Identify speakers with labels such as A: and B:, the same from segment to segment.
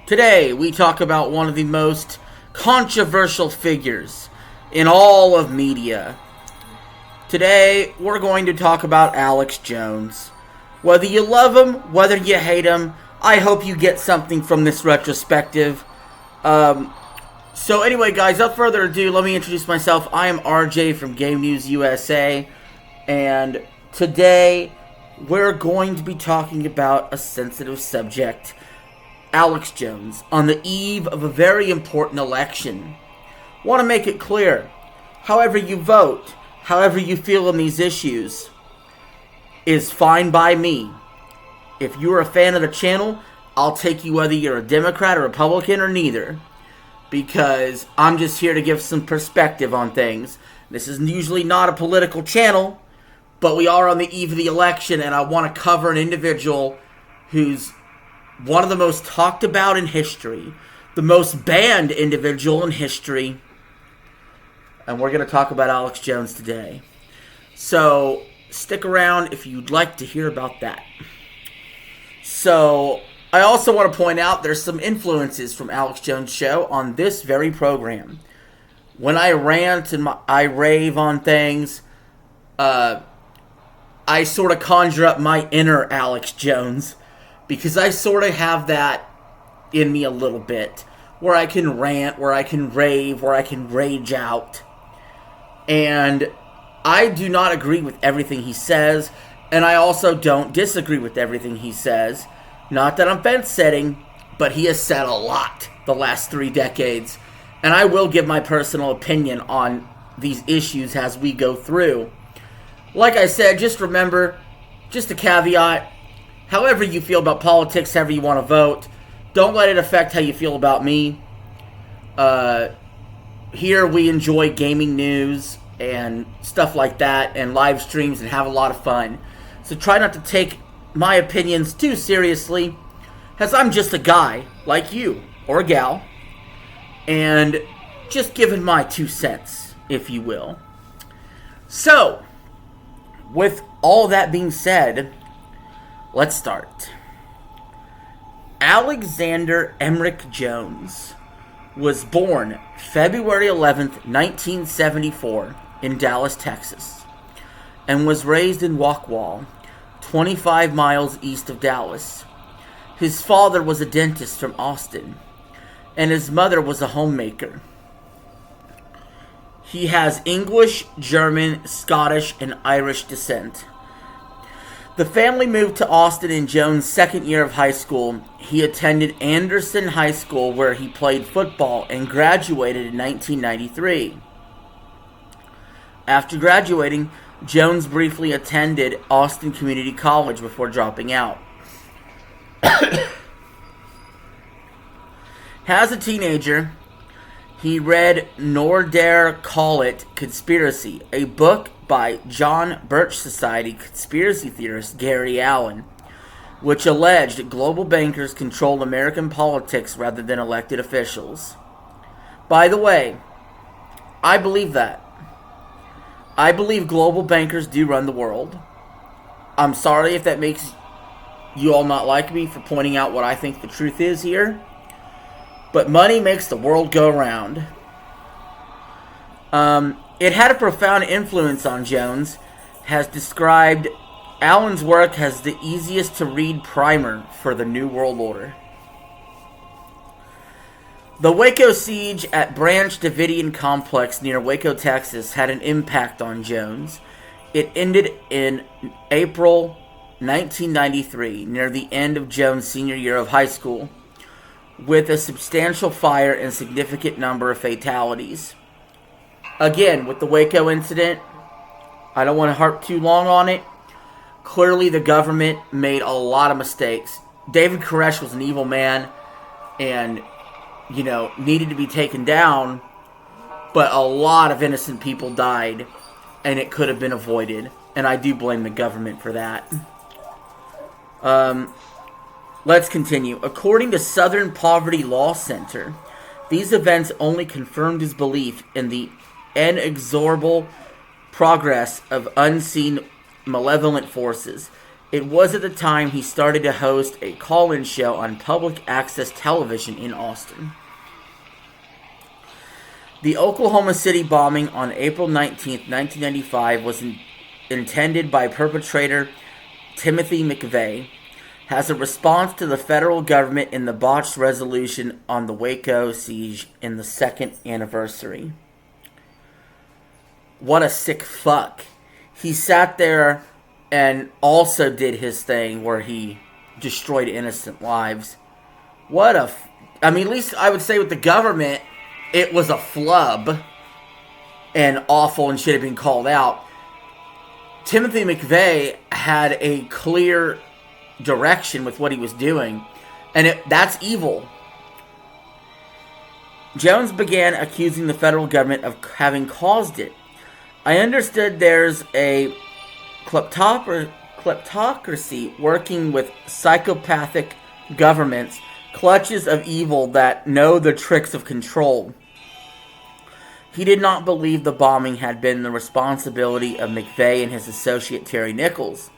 A: Today, we talk about one of the most controversial figures in all of media. Today, we're going to talk about Alex Jones. Whether you love him, whether you hate him, I hope you get something from this retrospective. So anyway, guys, without further ado, let me introduce myself. I am RJ from Game News USA, and today we're going to be talking about a sensitive subject. Alex Jones, on the eve of a very important election. Want to make it clear, however you vote, however you feel on these issues, is fine by me. If you're a fan of the channel, I'll take you whether you're a Democrat or Republican or neither, because I'm just here to give some perspective on things. This is usually not a political channel, but we are on the eve of the election, and I want to cover an individual who's one of the most talked about in history, the most banned individual in history, and we're going to talk about Alex Jones today. So stick around if you'd like to hear about that. So I also want to point out there's some influences from Alex Jones' show on this very program. When I rant and I rave on things, I sort of conjure up my inner Alex Jones, because I sort of have that in me a little bit, where I can rant, where I can rave, where I can rage out. And I do not agree with everything he says, and I also don't disagree with everything he says. Not that I'm fence setting, but he has said a lot the last 3 decades, and I will give my personal opinion on these issues as we go through. Like I said, just remember, just a caveat, however you feel about politics, however you want to vote, don't let it affect how you feel about me. Here we enjoy gaming news and stuff like that, and live streams, and have a lot of fun. So try not to take my opinions too seriously, as I'm just a guy like you, or a gal, and just giving my 2 cents, if you will. So, with all that being said, let's start. Alexander Emrick Jones was born February 11th, 1974 in Dallas, Texas, and was raised in Waukwall, 25 miles east of Dallas. His father was a dentist from Austin, and his mother was a homemaker. He has English, German, Scottish, and Irish descent. The family moved to Austin in Jones' second year of high school. He attended Anderson High School, where he played football, and graduated in 1993. After graduating, Jones briefly attended Austin Community College before dropping out. As a teenager, he read Nor Dare Call It Conspiracy, a book by John Birch Society conspiracy theorist Gary Allen, which alleged global bankers controlled American politics rather than elected officials. By the way, I believe that. I believe global bankers do run the world. I'm sorry if that makes you all not like me for pointing out what I think the truth is here, but money makes the world go round. It had a profound influence on Jones, has described Allen's work as the easiest to read primer for the New World Order. The Waco siege at Branch Davidian Complex near Waco, Texas, had an impact on Jones. It ended in April 1993, near the end of Jones' senior year of high school, with a substantial fire and significant number of fatalities. Again, with the Waco incident, I don't want to harp too long on it. Clearly, the government made a lot of mistakes. David Koresh was an evil man and, needed to be taken down, but a lot of innocent people died, and it could have been avoided. And I do blame the government for that. Let's continue. According to Southern Poverty Law Center, these events only confirmed his belief in the inexorable progress of unseen malevolent forces. It was at the time he started to host a call-in show on public access television in Austin. The Oklahoma City bombing on April 19, 1995 was intended by perpetrator Timothy McVeigh as a response to the federal government in the botched resolution on the Waco siege in the second anniversary. What a sick fuck. He sat there and also did his thing where he destroyed innocent lives. At least I would say with the government, it was a flub and awful and should have been called out. Timothy McVeigh had a clear direction with what he was doing, and that's evil. Jones began accusing the federal government of having caused it. I understood there's a kleptocracy working with psychopathic governments, clutches of evil that know the tricks of control. He did not believe the bombing had been the responsibility of McVeigh and his associate Terry Nichols.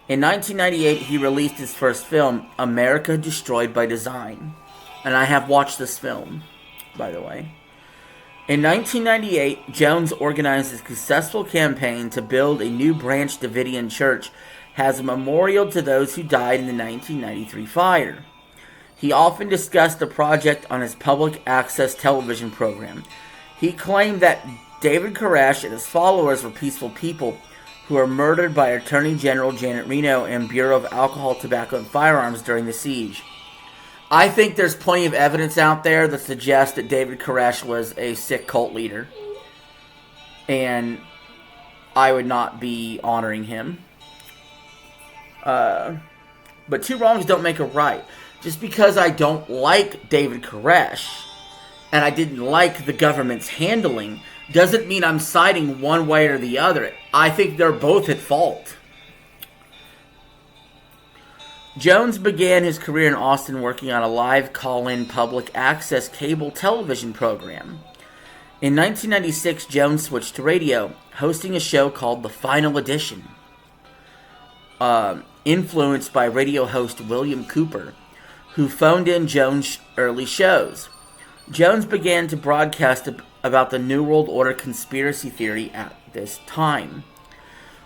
A: In 1998, he released his first film, America Destroyed by Design. And I have watched this film, by the way. In 1998, Jones organized a successful campaign to build a new Branch Davidian church as a memorial to those who died in the 1993 fire. He often discussed the project on his public access television program. He claimed that David Koresh and his followers were peaceful people who were murdered by Attorney General Janet Reno and Bureau of Alcohol, Tobacco, and Firearms during the siege. I think there's plenty of evidence out there that suggests that David Koresh was a sick cult leader. And I would not be honoring him. But two wrongs don't make a right. Just because I don't like David Koresh and I didn't like the government's handling doesn't mean I'm siding one way or the other. I think they're both at fault. Jones began his career in Austin working on a live call-in public access cable television program. In 1996, Jones switched to radio, hosting a show called The Final Edition, influenced by radio host William Cooper, who phoned in Jones' early shows. Jones began to broadcast about the New World Order conspiracy theory at this time.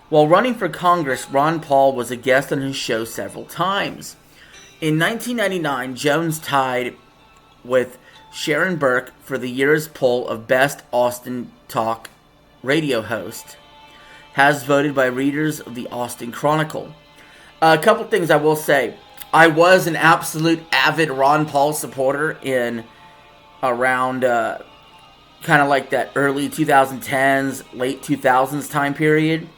A: While running for Congress, Ron Paul was a guest on his show several times. In 1999, Jones tied with Sharon Burke for the year's poll of Best Austin Talk Radio Host, as voted by readers of the Austin Chronicle. A couple things I will say. I was an absolute avid Ron Paul supporter in around kind of like that early 2010s, late 2000s time period.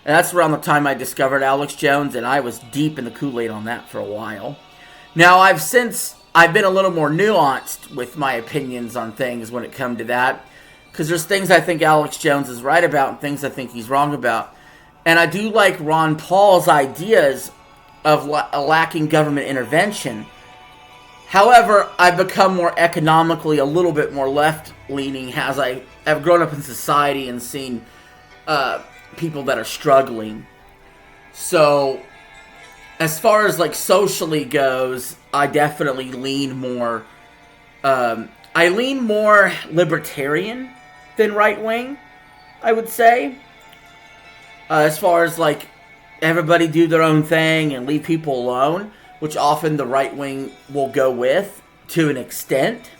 A: And that's around the time I discovered Alex Jones, and I was deep in the Kool-Aid on that for a while. Now, I've been a little more nuanced with my opinions on things when it comes to that, because there's things I think Alex Jones is right about and things I think he's wrong about. And I do like Ron Paul's ideas of lacking government intervention. However, I've become more economically a little bit more left-leaning as I have grown up in society and seen people that are struggling. So, as far as like socially goes, I definitely lean more. I lean more libertarian than right-wing, I would say. As far as like everybody do their own thing and leave people alone, which often the right wing will go with to an extent.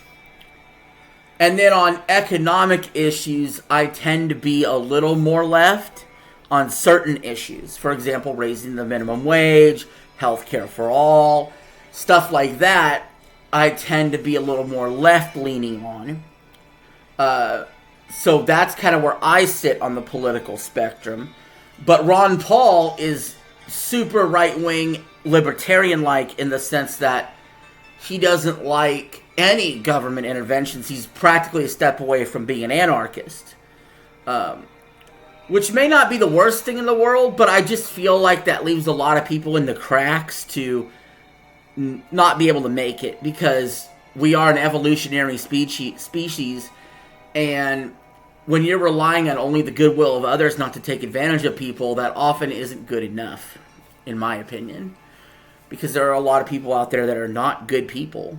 A: And then on economic issues, I tend to be a little more left on certain issues. For example, raising the minimum wage, healthcare for all, stuff like that, I tend to be a little more left-leaning on. So that's kind of where I sit on the political spectrum. But Ron Paul is super right-wing, libertarian-like in the sense that he doesn't like any government interventions. He's practically a step away from being an anarchist. Which may not be the worst thing in the world, but I just feel like that leaves a lot of people in the cracks to not be able to make it, because we are an evolutionary species, and when you're relying on only the goodwill of others not to take advantage of people, that often isn't good enough. in my opinion. Because there are a lot of people out there that are not good people.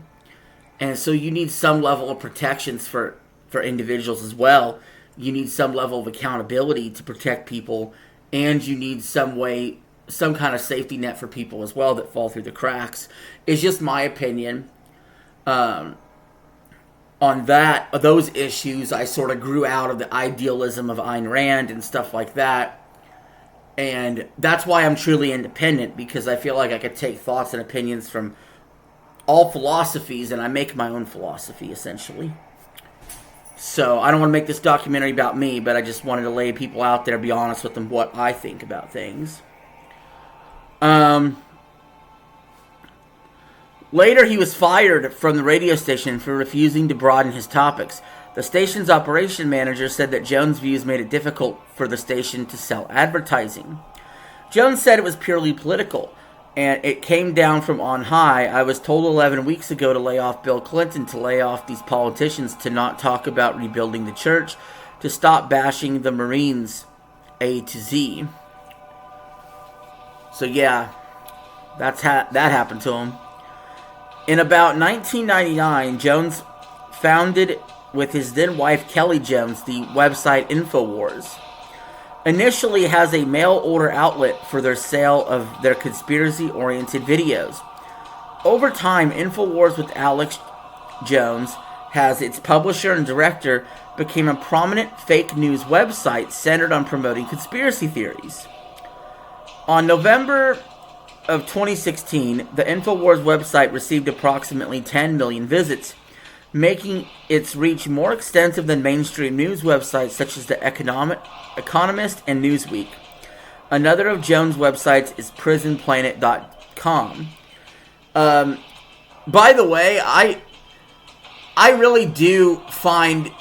A: And so you need some level of protections for individuals as well. You need some level of accountability to protect people. And you need some kind of safety net for people as well that fall through the cracks. It's just my opinion. On those issues, I sort of grew out of the idealism of Ayn Rand and stuff like that. And that's why I'm truly independent, because I feel like I could take thoughts and opinions from all philosophies, and I make my own philosophy, essentially. So, I don't want to make this documentary about me, but I just wanted to lay people out there, be honest with them, what I think about things. Later, he was fired from the radio station for refusing to broaden his topics. The station's operation manager said that Jones' views made it difficult for the station to sell advertising. Jones said it was purely political, and it came down from on high. I was told 11 weeks ago to lay off Bill Clinton, to lay off these politicians, to not talk about rebuilding the church, to stop bashing the Marines, A to Z. So yeah, that happened to him. In about 1999, Jones founded with his then wife Kelly Jones the website InfoWars. Initially has a mail order outlet for their sale of their conspiracy-oriented videos. Over time, InfoWars with Alex Jones, as its publisher and director, became a prominent fake news website centered on promoting conspiracy theories. On November of 2016, the InfoWars website received approximately 10 million visits, making its reach more extensive than mainstream news websites such as The Economist and Newsweek. Another of Jones' websites is PrisonPlanet.com. By the way, I really do find,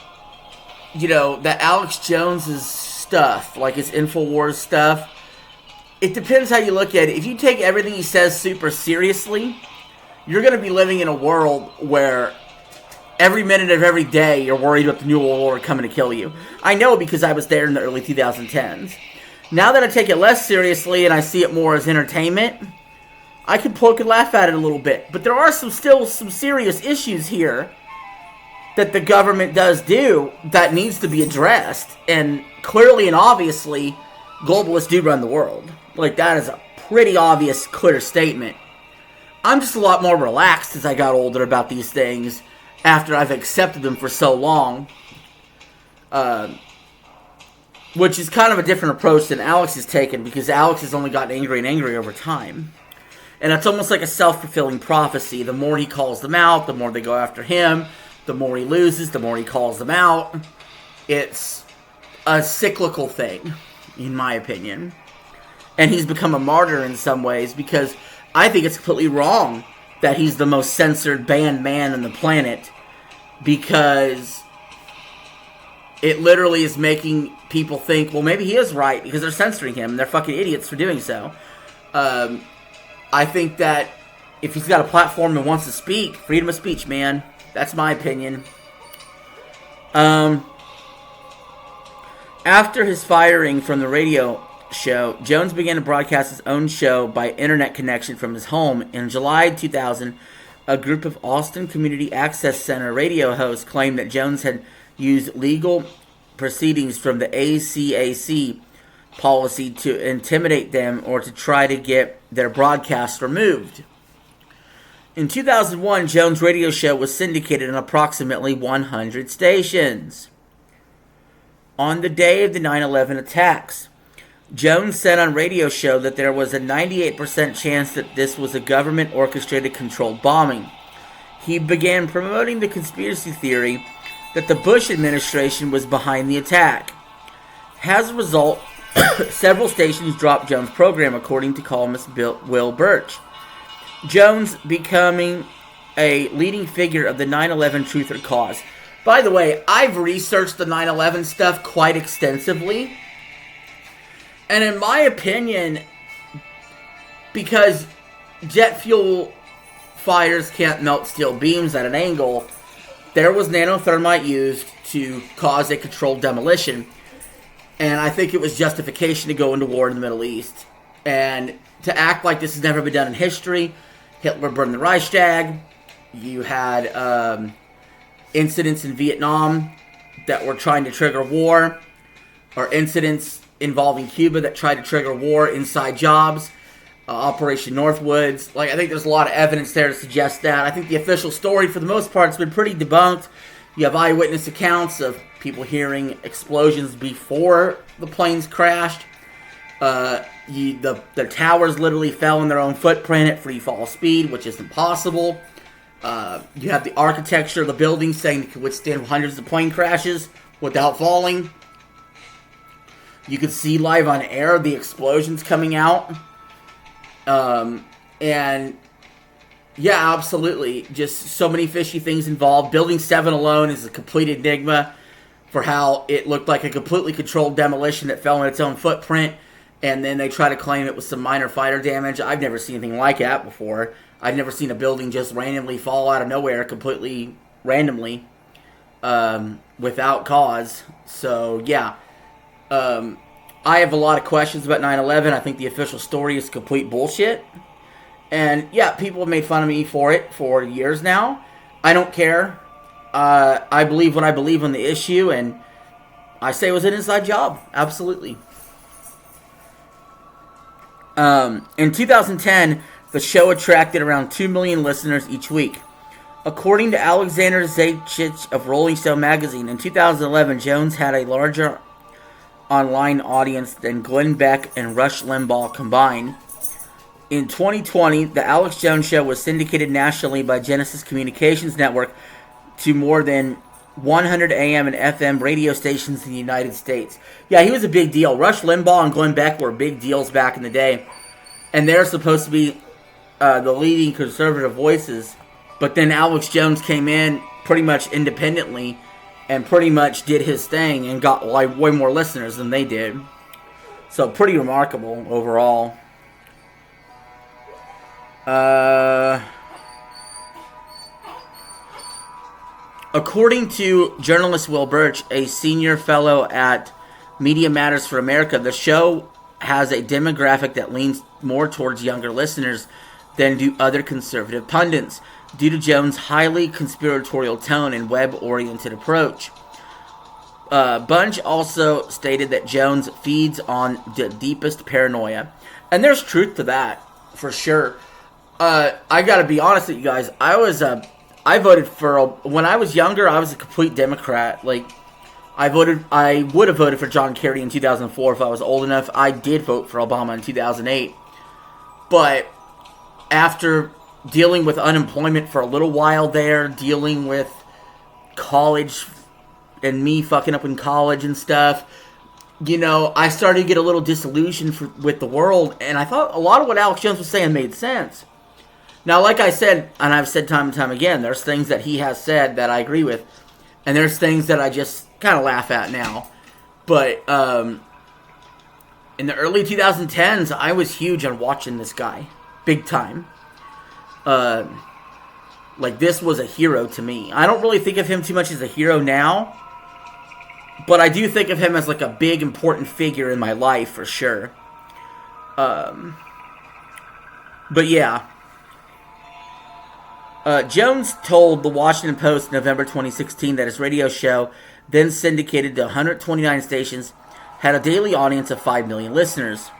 A: that Alex Jones' stuff, like his InfoWars stuff, it depends how you look at it. If you take everything he says super seriously, you're going to be living in a world where every minute of every day you're worried about the New World Order coming to kill you. I know, because I was there in the early 2010s. Now that I take it less seriously and I see it more as entertainment, I can poke and laugh at it a little bit. But there are still some serious issues here that the government does do that needs to be addressed. And clearly and obviously, globalists do run the world. Like, that is a pretty obvious, clear statement. I'm just a lot more relaxed as I got older about these things after I've accepted them for so long. Which is kind of a different approach than Alex has taken, because Alex has only gotten angry and angry over time. And it's almost like a self-fulfilling prophecy. The more he calls them out, the more they go after him. The more he loses, the more he calls them out. It's a cyclical thing, in my opinion. And he's become a martyr in some ways, because I think it's completely wrong that he's the most censored, banned man on the planet, because it literally is making people think, well, maybe he is right, because they're censoring him, and they're fucking idiots for doing so. I think that if he's got a platform and wants to speak, freedom of speech, man. That's my opinion. After his firing from the radio show, Jones began to broadcast his own show by internet connection from his home. In July 2000, a group of Austin Community Access Center radio hosts claimed that Jones had used legal proceedings from the ACAC policy to intimidate them or to try to get their broadcasts removed. In 2001, Jones' radio show was syndicated on approximately 100 stations. On the day of the 9/11 attacks, Jones said on radio show that there was a 98% chance that this was a government-orchestrated controlled bombing. He began promoting the conspiracy theory that the Bush administration was behind the attack. As a result, several stations dropped Jones' program, according to columnist Will Birch. Jones becoming a leading figure of the 9/11 Truth or Cause. By the way, I've researched the 9/11 stuff quite extensively. And in my opinion, because jet fuel fires can't melt steel beams at an angle, there was nanothermite used to cause a controlled demolition. And I think it was justification to go into war in the Middle East. And to act like this has never been done in history. Hitler burned the Reichstag. You had incidents in Vietnam that were trying to trigger war, or incidents involving Cuba that tried to trigger war, inside jobs, Operation Northwoods. Like, I think there's a lot of evidence there to suggest that. I think the official story, for the most part, has been pretty debunked. You have eyewitness accounts of people hearing explosions before the planes crashed. The towers literally fell in their own footprint at free fall speed, which is impossible. You have the architecture of the building saying it could withstand hundreds of plane crashes without falling. You could see live on air the explosions coming out. And yeah, absolutely. Just so many fishy things involved. Building 7 alone is a complete enigma for how it looked like a completely controlled demolition that fell in its own footprint. And then they try to claim it was some minor fighter damage. I've never seen anything like that before. I've never seen a building just randomly fall out of nowhere, completely randomly, without cause. So, yeah. I have a lot of questions about 9/11. I think the official story is complete bullshit. And, yeah, people have made fun of me for it for years now. I don't care. I believe what I believe on the issue, and I say it was an inside job. Absolutely. In 2010, the show attracted around 2 million listeners each week. According to Alexander Zaitchik of Rolling Stone magazine, in 2011, Jones had a larger online audience than Glenn Beck and Rush Limbaugh combined. In 2020, the Alex Jones Show was syndicated nationally by Genesis Communications Network to more than 100 AM and FM radio stations in the United States. Yeah, he was a big deal. Rush Limbaugh and Glenn Beck were big deals back in the day. And they're supposed to be the leading conservative voices. But then Alex Jones came in pretty much independently and pretty much did his thing and got way more listeners than they did. So pretty remarkable overall. According to journalist Will Birch, a senior fellow at Media Matters for America, the show has a demographic that leans more towards younger listeners than do other conservative pundits, due to Jones' highly conspiratorial tone and web-oriented approach. Bunch also stated that Jones feeds on the deepest paranoia. And there's truth to that, for sure. I gotta be honest with you guys, I voted for, when I was younger, I was a complete Democrat. Like, I would have voted for John Kerry in 2004 if I was old enough. I did vote for Obama in 2008. But after dealing with unemployment for a little while there, dealing with college and me fucking up in college and stuff, you know, I started to get a little disillusioned with the world, and I thought a lot of what Alex Jones was saying made sense. Now, like I said, and I've said time and time again, there's things that he has said that I agree with, and there's things that I just kind of laugh at now. But in the early 2010s, I was huge on watching this guy. Big time. Like, this was a hero to me. I don't really think of him too much as a hero now, but I do think of him as like a big, important figure in my life, for sure. But yeah. Jones told the Washington Post in November 2016 that his radio show, then syndicated to 129 stations, had a daily audience of 5 million listeners.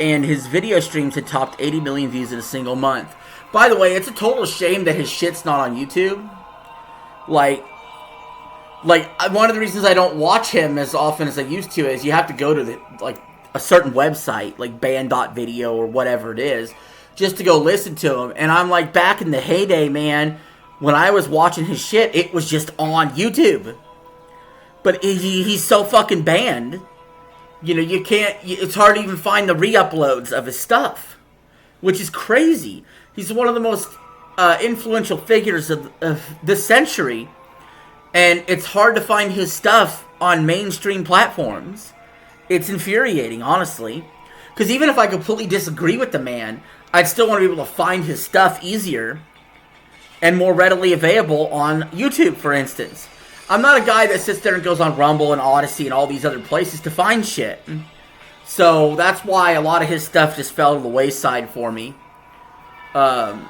A: And his video streams had topped 80 million views in a single month. By the way, it's a total shame that his shit's not on YouTube. Like, one of the reasons I don't watch him as often as I used to is you have to go to a certain website, like band.video or whatever it is, just to go listen to him. And I'm like, back in the heyday, man, when I was watching his shit, it was just on YouTube. But he's so fucking banned. You know, you can't, it's hard to even find the re-uploads of his stuff, which is crazy. He's one of the most influential figures of this century, and it's hard to find his stuff on mainstream platforms. It's infuriating, honestly. Because even if I completely disagree with the man, I'd still want to be able to find his stuff easier and more readily available on YouTube, for instance. I'm not a guy that sits there and goes on Rumble and Odyssey and all these other places to find shit. So that's why a lot of his stuff just fell to the wayside for me. But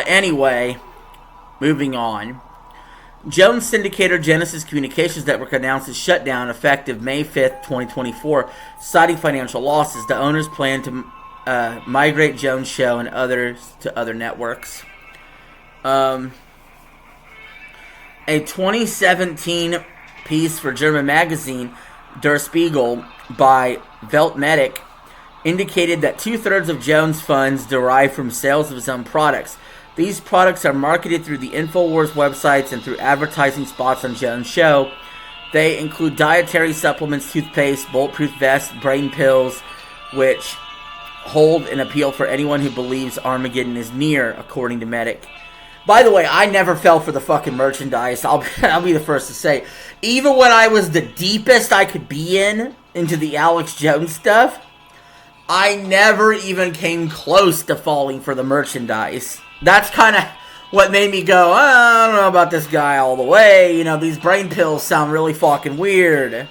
A: anyway, moving on. Jones syndicator Genesis Communications Network announced its shutdown effective May 5th, 2024, citing financial losses. The owners plan to migrate Jones' show and others to other networks. A 2017 piece for German magazine Der Spiegel by Weltmedic indicated that 2/3 of Jones' funds derive from sales of his own products. These products are marketed through the InfoWars websites and through advertising spots on Jones' show. They include dietary supplements, toothpaste, bulletproof vests, brain pills, which hold an appeal for anyone who believes Armageddon is near, according to Medic. By the way, I never fell for the fucking merchandise. I'll be the first to say. Even when I was the deepest I could be into the Alex Jones stuff, I never even came close to falling for the merchandise. That's kind of what made me go, I don't know about this guy all the way. You know, these brain pills sound really fucking weird.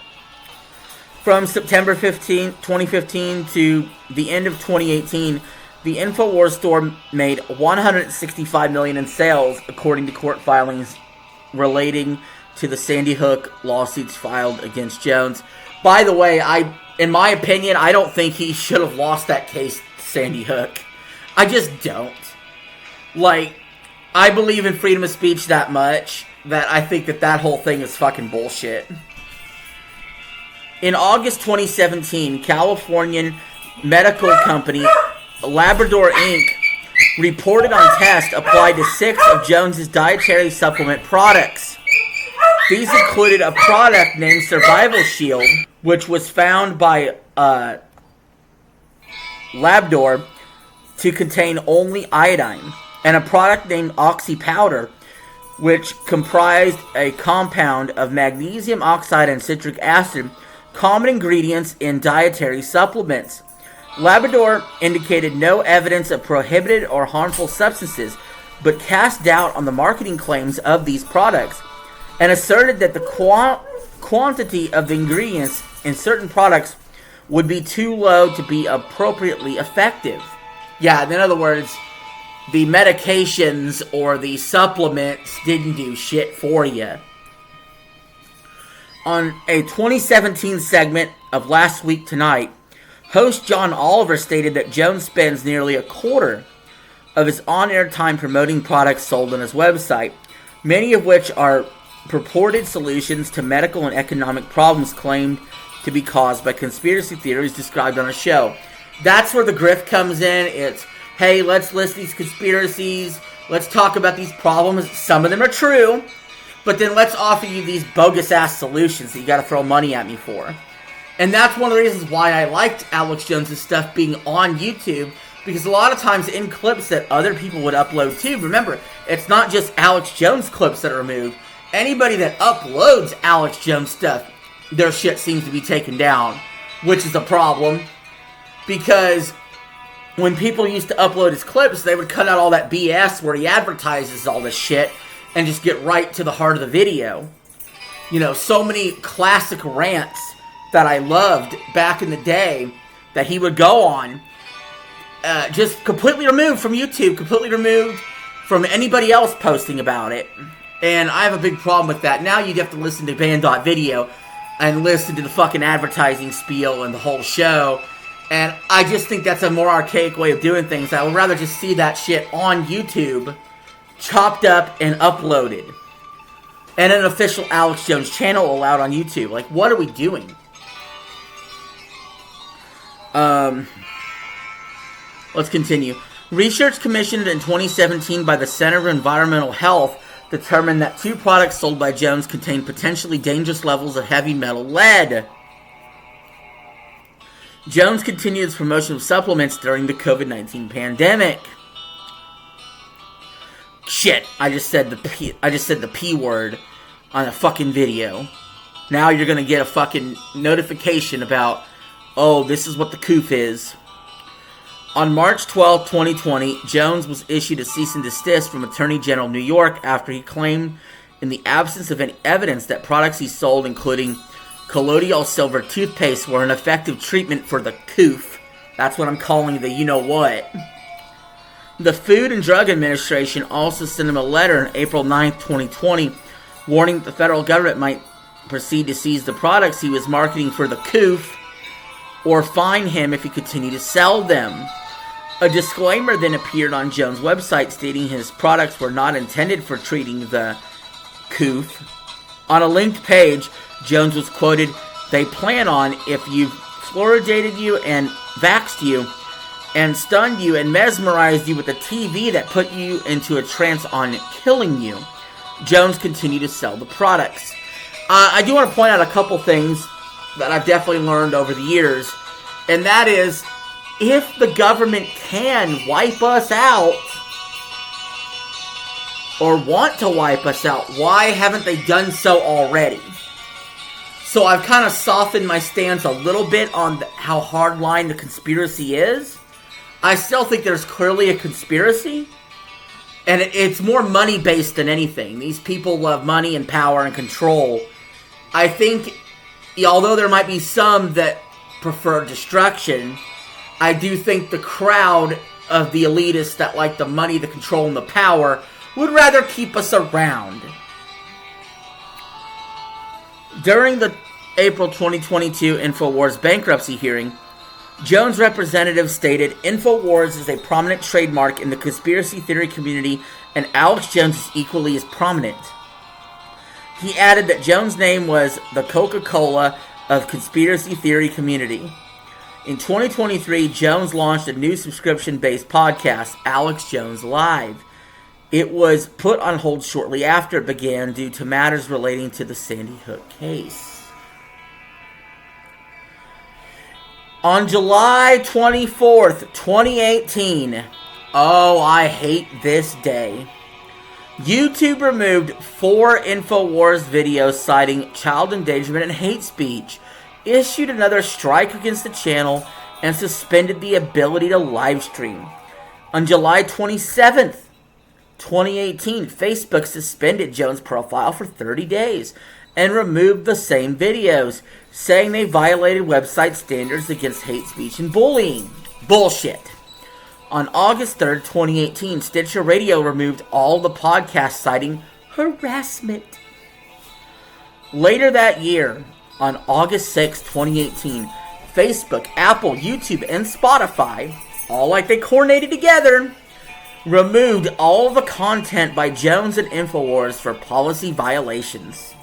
A: From September 15, 2015 to the end of 2018, the InfoWars store made $165 million in sales, according to court filings relating to the Sandy Hook lawsuits filed against Jones. By the way, in my opinion, I don't think he should have lost that case to Sandy Hook. I just don't. Like, I believe in freedom of speech that much that I think that whole thing is fucking bullshit. In August 2017, Californian medical company Labrador Inc. reported on tests applied to 6 of Jones's dietary supplement products. These included a product named Survival Shield, which was found by Labrador to contain only iodine, and a product named Oxy Powder, which comprised a compound of magnesium oxide and citric acid, common ingredients in dietary supplements. Labrador indicated no evidence of prohibited or harmful substances, but cast doubt on the marketing claims of these products, and asserted that the quantity of the ingredients in certain products would be too low to be appropriately effective. Yeah, in other words, the medications or the supplements didn't do shit for you. On a 2017 segment of Last Week Tonight, host John Oliver stated that Jones spends nearly a quarter of his on-air time promoting products sold on his website, many of which are purported solutions to medical and economic problems claimed to be caused by conspiracy theories described on his show. That's where the grift comes in. It's, hey, let's list these conspiracies, let's talk about these problems. Some of them are true, but then let's offer you these bogus-ass solutions that you gotta throw money at me for. And that's one of the reasons why I liked Alex Jones' stuff being on YouTube, because a lot of times in clips that other people would upload too, remember, it's not just Alex Jones clips that are removed. Anybody that uploads Alex Jones stuff, their shit seems to be taken down, which is a problem, because when people used to upload his clips, they would cut out all that BS where he advertises all this shit and just get right to the heart of the video. You know, so many classic rants that I loved back in the day that he would go on, just completely removed from YouTube, completely removed from anybody else posting about it. And I have a big problem with that. Now you'd have to listen to Band.video and listen to the fucking advertising spiel and the whole show. And I just think that's a more archaic way of doing things. I would rather just see that shit on YouTube, chopped up and uploaded. And an official Alex Jones channel allowed on YouTube. Like, what are we doing? Let's continue. Research commissioned in 2017 by the Center for Environmental Health determined that 2 products sold by Jones contained potentially dangerous levels of heavy metal lead. Jones continued his promotion of supplements during the COVID-19 pandemic. Shit, I just said the P word on a fucking video. Now you're gonna get a fucking notification about, oh, this is what the coof is. On March 12, 2020, Jones was issued a cease and desist from Attorney General of New York after he claimed, in the absence of any evidence, that products he sold, including colloidal silver toothpaste were an effective treatment for the coof. That's what I'm calling the you-know-what. The Food and Drug Administration also sent him a letter on April 9, 2020, warning that the federal government might proceed to seize the products he was marketing for the coof or fine him if he continued to sell them. A disclaimer then appeared on Jones' website stating his products were not intended for treating the coof. On a linked page, Jones was quoted, "They plan on, if you've fluoridated you and vaxxed you and stunned you and mesmerized you with a TV that put you into a trance on killing you." Jones continued to sell the products. I do want to point out a couple things that I've definitely learned over the years, and that is, if the government can wipe us out, or want to wipe us out, why haven't they done so already? So I've kind of softened my stance a little bit on how hardline the conspiracy is. I still think there's clearly a conspiracy, and it's more money-based than anything. These people love money and power and control. I think, although there might be some that prefer destruction, I do think the crowd of the elitists that like the money, the control, and the power would rather keep us around. During the April 2022 InfoWars bankruptcy hearing, Jones' representative stated InfoWars is a prominent trademark in the conspiracy theory community and Alex Jones is equally as prominent. He added that Jones' name was the Coca-Cola of conspiracy theory community. In 2023, Jones launched a new subscription-based podcast, Alex Jones Live. It was put on hold shortly after it began due to matters relating to the Sandy Hook case. On July 24th, 2018, oh, I hate this day, YouTube removed 4 InfoWars videos citing child endangerment and hate speech, issued another strike against the channel, and suspended the ability to livestream. On July 27th, 2018, Facebook suspended Jones' profile for 30 days and removed the same videos, saying they violated website standards against hate speech and bullying. Bullshit. On August 3rd, 2018, Stitcher Radio removed all the podcasts citing harassment. Later that year, on August 6, 2018, Facebook, Apple, YouTube, and Spotify, all like they coordinated together, removed all the content by Jones and InfoWars for policy violations.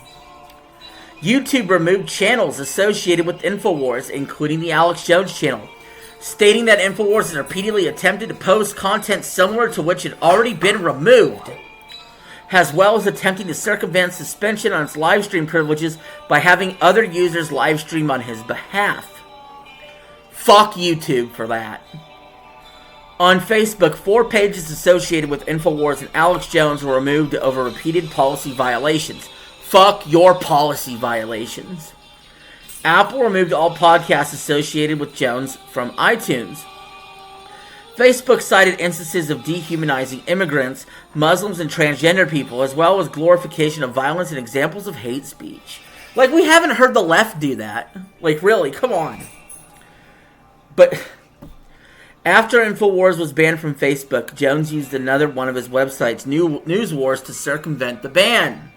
A: YouTube removed channels associated with InfoWars, including the Alex Jones channel, stating that InfoWars has repeatedly attempted to post content similar to which had already been removed, as well as attempting to circumvent suspension on its livestream privileges by having other users livestream on his behalf. Fuck YouTube for that. On Facebook, 4 pages associated with InfoWars and Alex Jones were removed over repeated policy violations. Fuck your policy violations. Apple removed all podcasts associated with Jones from iTunes. Facebook cited instances of dehumanizing immigrants, Muslims, and transgender people, as well as glorification of violence and examples of hate speech. Like, we haven't heard the left do that. Like, really, come on. But after InfoWars was banned from Facebook, Jones used another one of his websites, NewsWars, to circumvent the ban.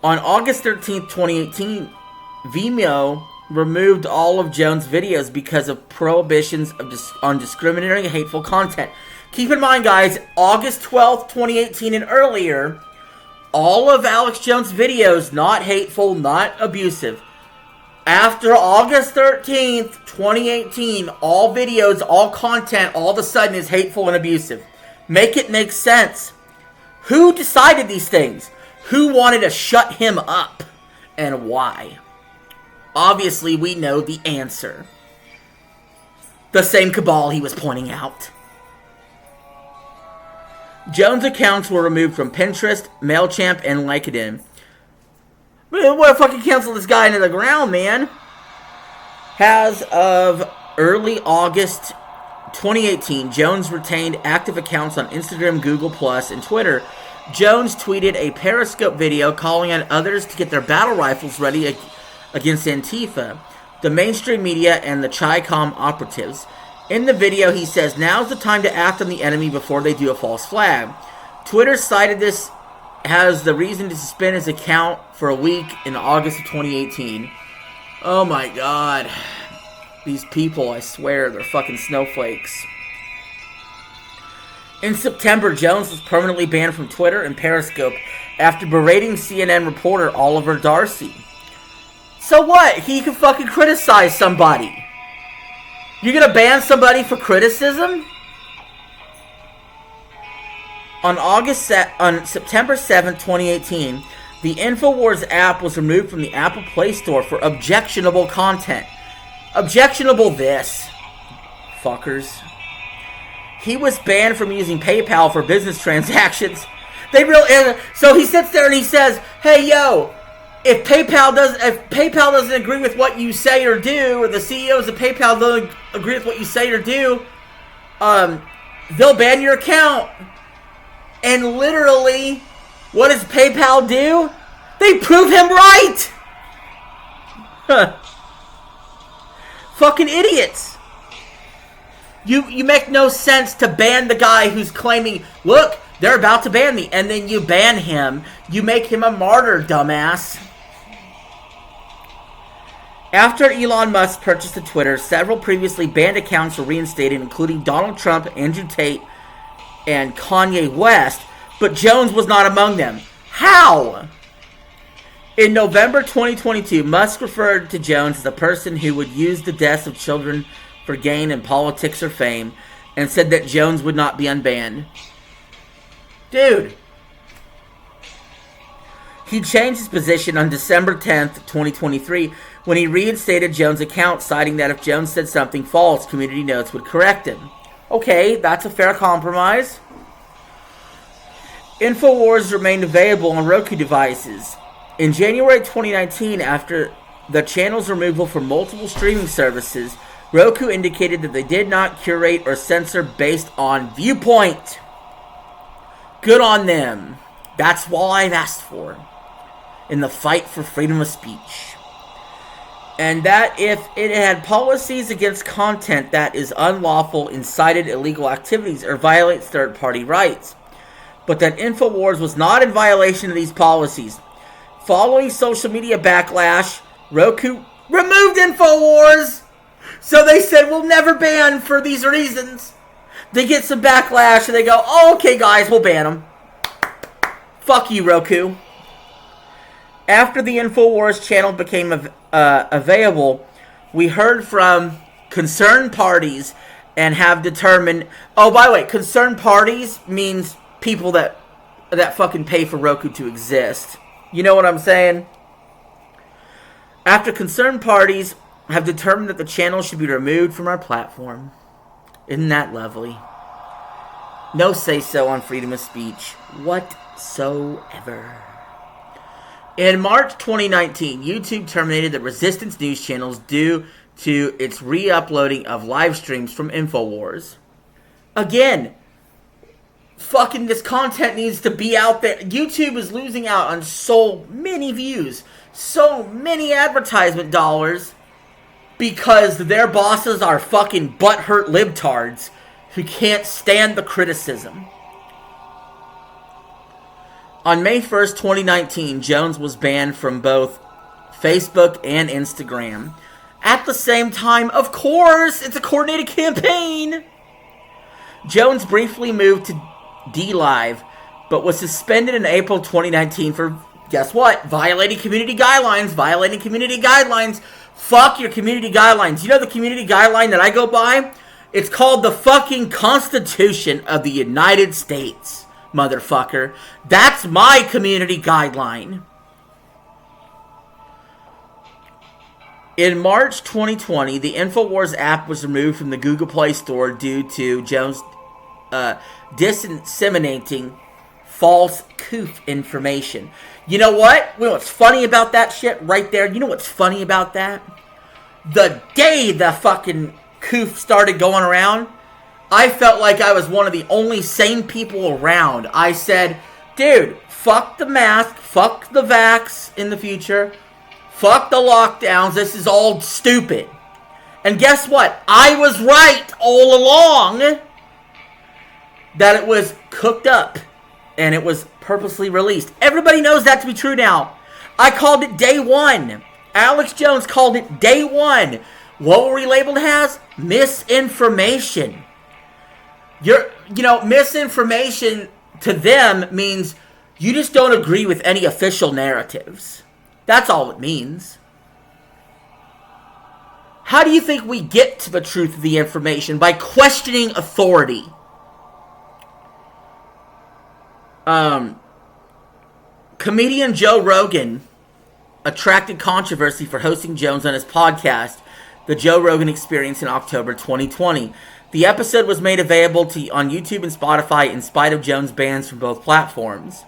A: On August 13th, 2018, Vimeo removed all of Jones' videos because of prohibitions on discriminatory and hateful content. Keep in mind, guys, August 12th, 2018 and earlier, all of Alex Jones' videos, not hateful, not abusive. After August 13th, 2018, all videos, all content, all of a sudden is hateful and abusive. Make it make sense. Who decided these things? Who wanted to shut him up? And why? Obviously, we know the answer. The same cabal he was pointing out. Jones' accounts were removed from Pinterest, MailChimp, and LinkedIn. What fucking cancel this guy into the ground, man? As of early August 2018, Jones retained active accounts on Instagram, Google+, and Twitter. Jones tweeted a Periscope video calling on others to get their battle rifles ready against Antifa, the mainstream media, and the Chi-Com operatives. In the video, he says, "Now's the time to act on the enemy before they do a false flag." Twitter cited this as the reason to suspend his account for a week in August of 2018. Oh my god. These people, I swear, they're fucking snowflakes. In September, Jones was permanently banned from Twitter and Periscope after berating CNN reporter Oliver Darcy. So what? He can fucking criticize somebody. You're gonna ban somebody for criticism? On September 7, 2018, the InfoWars app was removed from the Apple Play Store for objectionable content. Objectionable this, fuckers. He was banned from using PayPal for business transactions. So he sits there and he says, "Hey yo, if PayPal doesn't agree with what you say or do, or the CEOs of PayPal don't agree with what you say or do, they'll ban your account." And literally, what does PayPal do? They prove him right! Fucking idiots. You make no sense to ban the guy who's claiming, "Look, they're about to ban me," and then you ban him. You make him a martyr, dumbass. After Elon Musk purchased the Twitter, several previously banned accounts were reinstated, including Donald Trump, Andrew Tate, and Kanye West, but Jones was not among them. How? In November 2022, Musk referred to Jones as a person who would use the deaths of children for gain in politics or fame, and said that Jones would not be unbanned. Dude. He changed his position on December 10th, 2023, when he reinstated Jones' account, citing that if Jones said something false, Community Notes would correct him. Okay, that's a fair compromise. InfoWars remained available on Roku devices. In January 2019, after the channel's removal from multiple streaming services, Roku indicated that they did not curate or censor based on viewpoint. Good on them. That's all I've asked for in the fight for freedom of speech. And that if it had policies against content that is unlawful, incited illegal activities, or violates third-party rights. But that InfoWars was not in violation of these policies. Following social media backlash, Roku removed InfoWars. So they said, "We'll never ban for these reasons." They get some backlash and they go, "Oh, okay guys, we'll ban them." Fuck you, Roku. After the InfoWars channel became available, we heard from concerned parties and have determined... Oh, by the way, concerned parties means people that fucking pay for Roku to exist. You know what I'm saying? After concerned parties have determined that the channel should be removed from our platform. Isn't that lovely? No say-so on freedom of speech whatsoever. In March 2019, YouTube terminated the Resistance News channels due to its re-uploading of live streams from InfoWars. Again, fucking this content needs to be out there. YouTube is losing out on so many views, so many advertisement dollars, because their bosses are fucking butthurt libtards who can't stand the criticism. On May 1st, 2019, Jones was banned from both Facebook and Instagram. At the same time, of course, it's a coordinated campaign. Jones briefly moved to DLive, but was suspended in April 2019 for, guess what? Violating community guidelines. Violating community guidelines. Fuck your community guidelines. You know the community guideline that I go by? It's called the fucking Constitution of the United States, motherfucker. That's my community guideline. In March 2020, the InfoWars app was removed from the Google Play Store due to Jones disseminating false COOF information. You know what? You know what's funny about that shit right there? You know what's funny about that? The day the fucking COOF started going around, I felt like I was one of the only sane people around. I said, dude, fuck the mask, fuck the vax in the future, fuck the lockdowns, this is all stupid. And guess what? I was right all along that it was cooked up and it was purposely released. Everybody knows that to be true now. I called it day one. Alex Jones called it day one. What were we labeled as? Misinformation. Misinformation to them means you just don't agree with any official narratives. That's all it means. How do you think we get to the truth of the information? By questioning authority. Comedian Joe Rogan attracted controversy for hosting Jones on his podcast, The Joe Rogan Experience, in October 2020. The episode was made available on YouTube and Spotify in spite of Jones' bans from both platforms.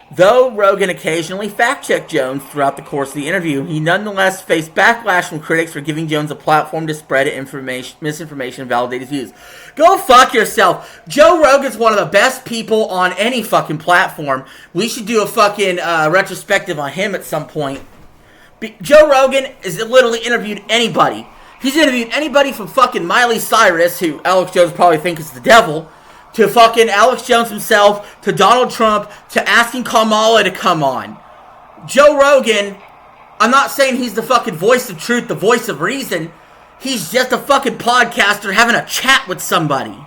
A: Though Rogan occasionally fact-checked Jones throughout the course of the interview, he nonetheless faced backlash from critics for giving Jones a platform to spread misinformation and validate his views. Go fuck yourself. Joe Rogan's one of the best people on any fucking platform. We should do a fucking retrospective on him at some point. Joe Rogan has literally interviewed anybody. He's interviewed anybody from fucking Miley Cyrus, who Alex Jones probably thinks is the devil, to fucking Alex Jones himself, to Donald Trump, to asking Kamala to come on. Joe Rogan, I'm not saying he's the fucking voice of truth, the voice of reason. He's just a fucking podcaster having a chat with somebody.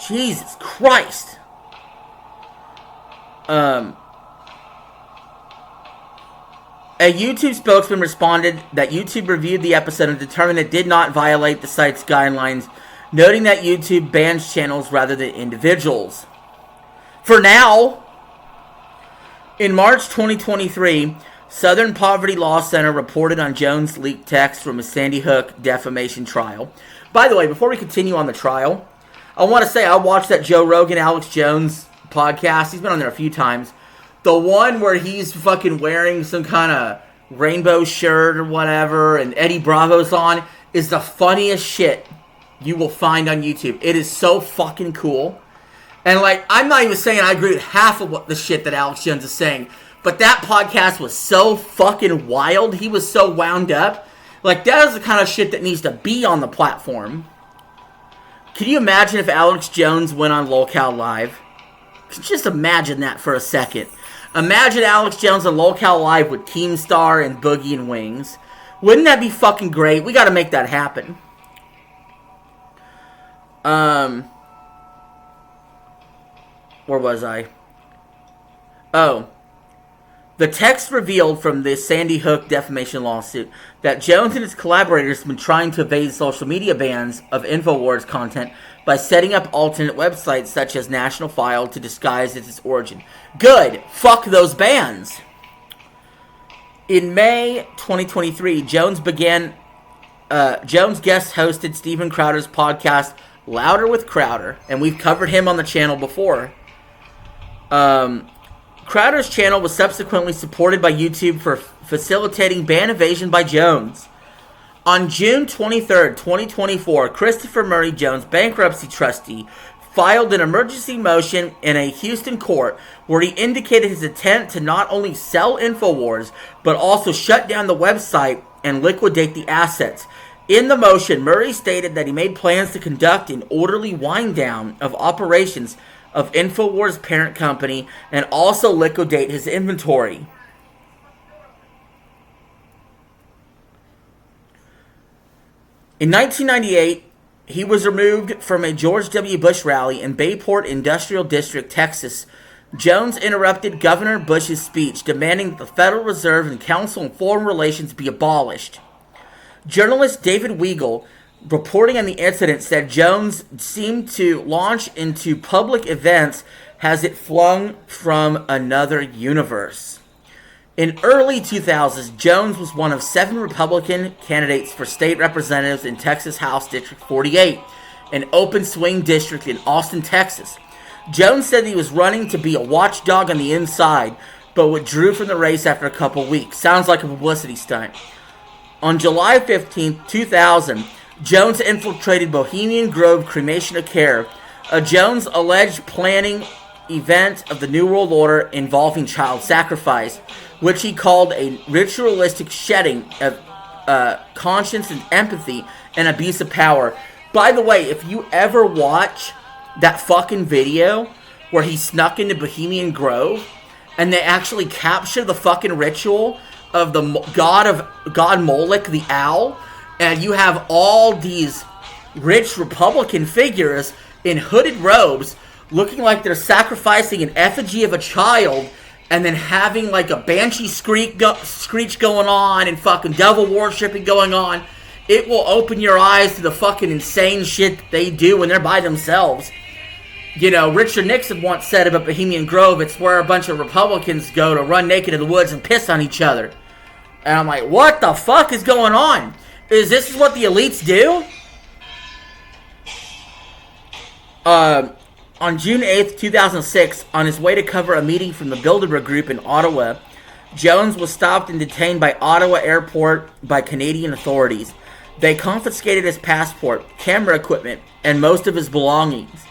A: Jesus Christ. A YouTube spokesman responded that YouTube reviewed the episode and determined it did not violate the site's guidelines, noting that YouTube bans channels rather than individuals. For now, in March 2023, Southern Poverty Law Center reported on Jones' leaked text from a Sandy Hook defamation trial. By the way, before we continue on the trial, I want to say I watched that Joe Rogan, Alex Jones podcast. He's been on there a few times. The one where he's fucking wearing some kind of rainbow shirt or whatever and Eddie Bravo's on is the funniest shit you will find on YouTube. It is so fucking cool. And I'm not even saying I agree with half of the shit that Alex Jones is saying, but that podcast was so fucking wild. He was so wound up. That is the kind of shit that needs to be on the platform. Can you imagine if Alex Jones went on Lolcow Live? Just imagine that for a second. Imagine Alex Jones on Lolcow Live with Keemstar and Boogie and Wings. Wouldn't that be fucking great? We gotta make that happen. Where was I? Oh. The text revealed from the Sandy Hook defamation lawsuit that Jones and his collaborators have been trying to evade social media bans of InfoWars content by setting up alternate websites such as National File to disguise its origin. Good. Fuck those bans. In May 2023, Jones guest hosted Steven Crowder's podcast Louder with Crowder, and we've covered him on the channel before. Crowder's channel was subsequently supported by YouTube for facilitating ban evasion by Jones. On June 23rd, 2024, Christopher Murray Jones, bankruptcy trustee, filed an emergency motion in a Houston court where he indicated his intent to not only sell InfoWars, but also shut down the website and liquidate the assets. In the motion, Murray stated that he made plans to conduct an orderly wind-down of operations of InfoWars' parent company and also liquidate his inventory. In 1998, he was removed from a George W. Bush rally in Bayport Industrial District, Texas. Jones interrupted Governor Bush's speech, demanding that the Federal Reserve and Council on Foreign Relations be abolished. Journalist David Weigel, reporting on the incident, said Jones seemed to launch into public events as it flung from another universe. In early 2000s, Jones was one of 7 Republican candidates for state representatives in Texas House District 48, an open swing district in Austin, Texas. Jones said he was running to be a watchdog on the inside, but withdrew from the race after a couple weeks. Sounds like a publicity stunt. On July 15, 2000, Jones infiltrated Bohemian Grove Cremation of Care. Jones alleged planning event of the New World Order involving child sacrifice, which he called a ritualistic shedding of conscience and empathy and abuse of power. By the way, if you ever watch that fucking video where he snuck into Bohemian Grove and they actually capture the fucking ritual of the God Moloch, the owl, and you have all these rich Republican figures in hooded robes looking like they're sacrificing an effigy of a child, and then having like a banshee screech going on and fucking devil worshipping going on. It will open your eyes to the fucking insane shit that they do when they're by themselves. You know, Richard Nixon once said about Bohemian Grove, it's where a bunch of Republicans go to run naked in the woods and piss on each other. And I'm like, what the fuck is going on? Is this what the elites do? On June 8th, 2006, on his way to cover a meeting from the Bilderberg Group in Ottawa, Jones was stopped and detained by Ottawa Airport by Canadian authorities. They confiscated his passport, camera equipment, and most of his belongings.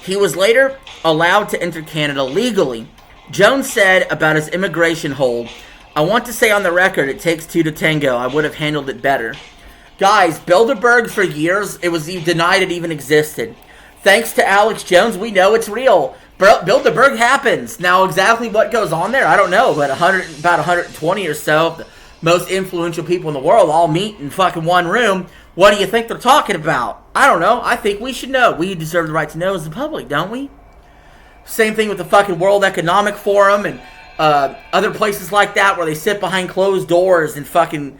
A: He was later allowed to enter Canada legally. Jones said about his immigration hold, "I want to say on the record, it takes two to tango. I would have handled it better." Guys, Bilderberg for years, it was denied it even existed. Thanks to Alex Jones, we know it's real. Bilderberg happens. Now, exactly what goes on there, I don't know, but about 120 or so of the most influential people in the world all meet in fucking one room. What do you think they're talking about? I don't know. I think we should know. We deserve the right to know as the public, don't we? Same thing with the fucking World Economic Forum and other places like that where they sit behind closed doors and fucking,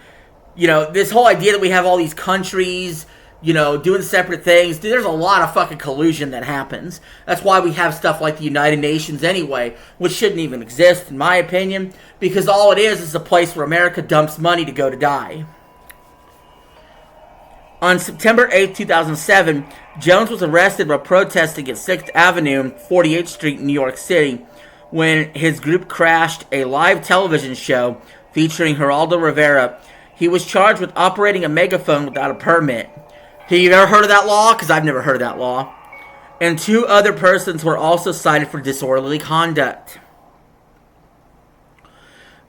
A: you know, this whole idea that we have all these countries, you know, doing separate things. Dude, there's a lot of fucking collusion that happens. That's why we have stuff like the United Nations anyway, which shouldn't even exist, in my opinion, because all it is a place where America dumps money to go to die. On September 8, 2007, Jones was arrested while protesting at 6th Avenue and 48th Street in New York City when his group crashed a live television show featuring Geraldo Rivera. He was charged with operating a megaphone without a permit. Have you ever heard of that law? Because I've never heard of that law. And 2 other persons were also cited for disorderly conduct.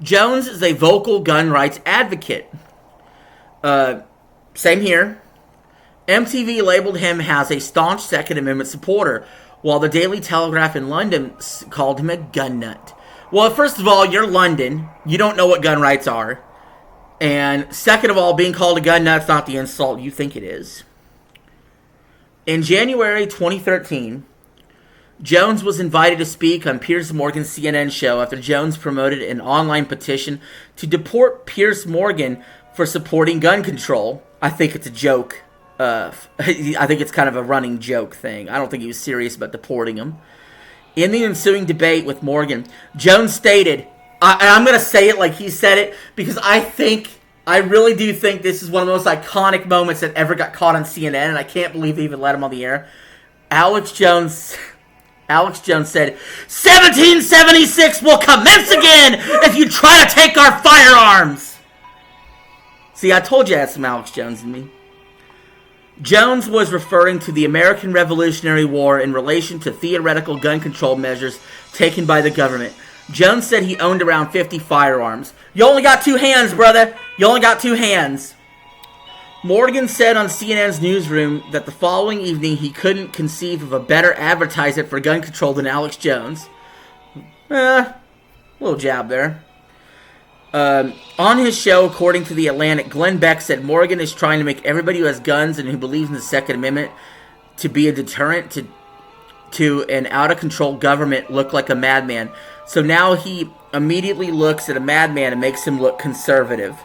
A: Jones is a vocal gun rights advocate. Same here. MTV labeled him as a staunch Second Amendment supporter, while the Daily Telegraph in London called him a gun nut. Well, first of all, you're London. You don't know what gun rights are. And second of all, being called a gun nut's not the insult you think it is. In January 2013, Jones was invited to speak on Piers Morgan's CNN show after Jones promoted an online petition to deport Piers Morgan for supporting gun control. I think it's a joke. I think it's kind of a running joke thing. I don't think he was serious about deporting him. In the ensuing debate with Morgan, Jones stated, and I'm going to say it like he said it, because I really do think this is one of the most iconic moments that ever got caught on CNN, and I can't believe they even let him on the air. Alex Jones said, 1776 will commence again if you try to take our firearms. See, I told you I had some Alex Jones in me. Jones was referring to the American Revolutionary War in relation to theoretical gun control measures taken by the government. Jones said he owned around 50 firearms. You only got 2 hands, brother. You only got 2 hands. Morgan said on CNN's newsroom that the following evening he couldn't conceive of a better advertisement for gun control than Alex Jones. Little jab there. On his show, according to The Atlantic, Glenn Beck said Morgan is trying to make everybody who has guns and who believes in the Second Amendment to be a deterrent to an out-of-control government look like a madman. So now he immediately looks at a madman and makes him look conservative.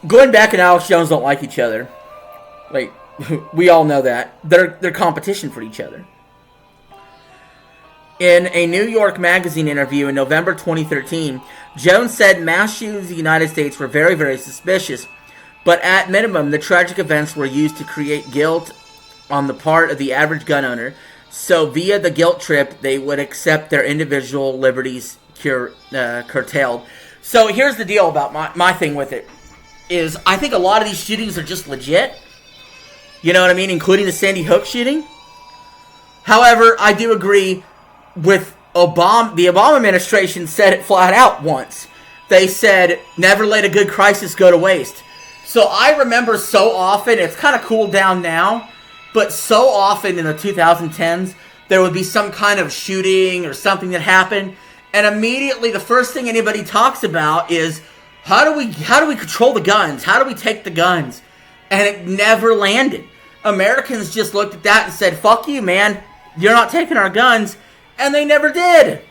A: Glenn Beck and Alex Jones don't like each other. Like, we all know that. They're competition for each other. In a New York Magazine interview in November 2013, Jones said mass shootings in the United States were very, very suspicious, but at minimum, the tragic events were used to create guilt on the part of the average gun owner, so via the guilt trip, they would accept their individual liberties curtailed. So here's the deal about my thing with it, is I think a lot of these shootings are just legit. You know what I mean? Including the Sandy Hook shooting. However, I do agree with Obama. The Obama administration said it flat out once. They said, never let a good crisis go to waste. So I remember so often, it's kind of cooled down now, but so often in the 2010s, there would be some kind of shooting or something that happened, and immediately the first thing anybody talks about is, how do we control the guns? How do we take the guns? And it never landed. Americans just looked at that and said, fuck you, man. You're not taking our guns. And they never did.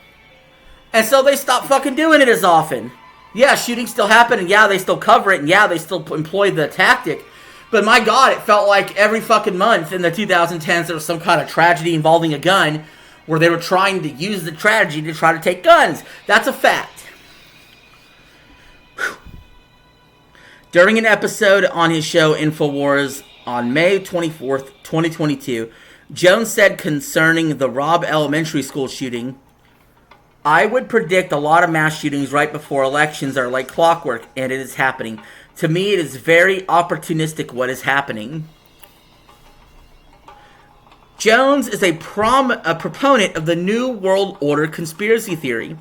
A: And so they stopped fucking doing it as often. Yeah, shootings still happen, and yeah, they still cover it, and yeah, they still employ the tactic. But my God, it felt like every fucking month in the 2010s there was some kind of tragedy involving a gun where they were trying to use the tragedy to try to take guns. That's a fact. Whew. During an episode on his show InfoWars on May 24th, 2022, Jones said concerning the Robb Elementary School shooting, I would predict a lot of mass shootings right before elections are like clockwork, and it is happening. To me, it is very opportunistic what is happening. Jones is a proponent of the New World Order conspiracy theory.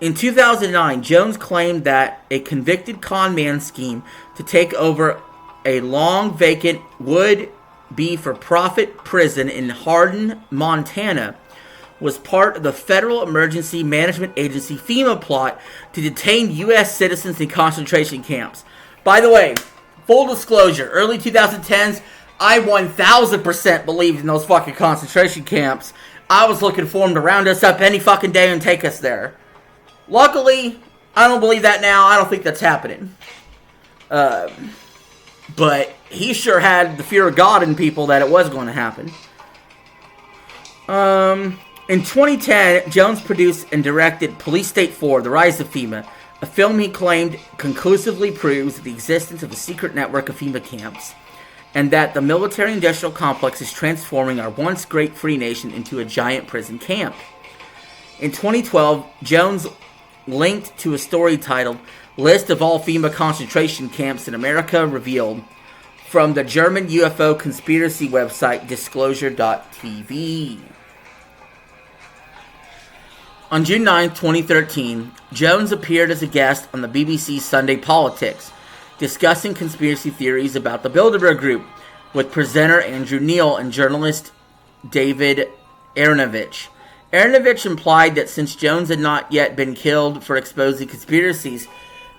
A: In 2009, Jones claimed that a convicted con man scheme to take over a long vacant would-be-for-profit prison in Hardin, Montana, was part of the Federal Emergency Management Agency FEMA plot to detain U.S. citizens in concentration camps. By the way, full disclosure, early 2010s, I 1000% believed in those fucking concentration camps. I was looking for them to round us up any fucking day and take us there. Luckily, I don't believe that now. I don't think that's happening. But he sure had the fear of God in people that it was going to happen. In 2010, Jones produced and directed Police State 4, The Rise of FEMA, a film he claimed conclusively proves the existence of a secret network of FEMA camps, and that the military-industrial complex is transforming our once great free nation into a giant prison camp. In 2012, Jones linked to a story titled List of All FEMA Concentration Camps in America Revealed from the German UFO conspiracy website Disclosure.tv. On June 9, 2013, Jones appeared as a guest on the BBC Sunday Politics, discussing conspiracy theories about the Bilderberg Group with presenter Andrew Neil and journalist David Aaronovitch. Aaronovitch implied that since Jones had not yet been killed for exposing conspiracies,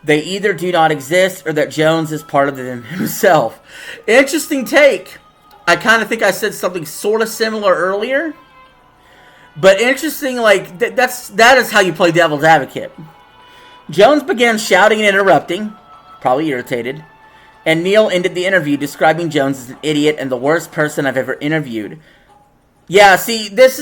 A: they either do not exist or that Jones is part of them himself. Interesting take. I kind of think I said something sort of similar earlier. But interesting, like, that is how you play devil's advocate. Jones began shouting and interrupting, probably irritated, and Neil ended the interview describing Jones as an idiot and the worst person I've ever interviewed. Yeah, see, these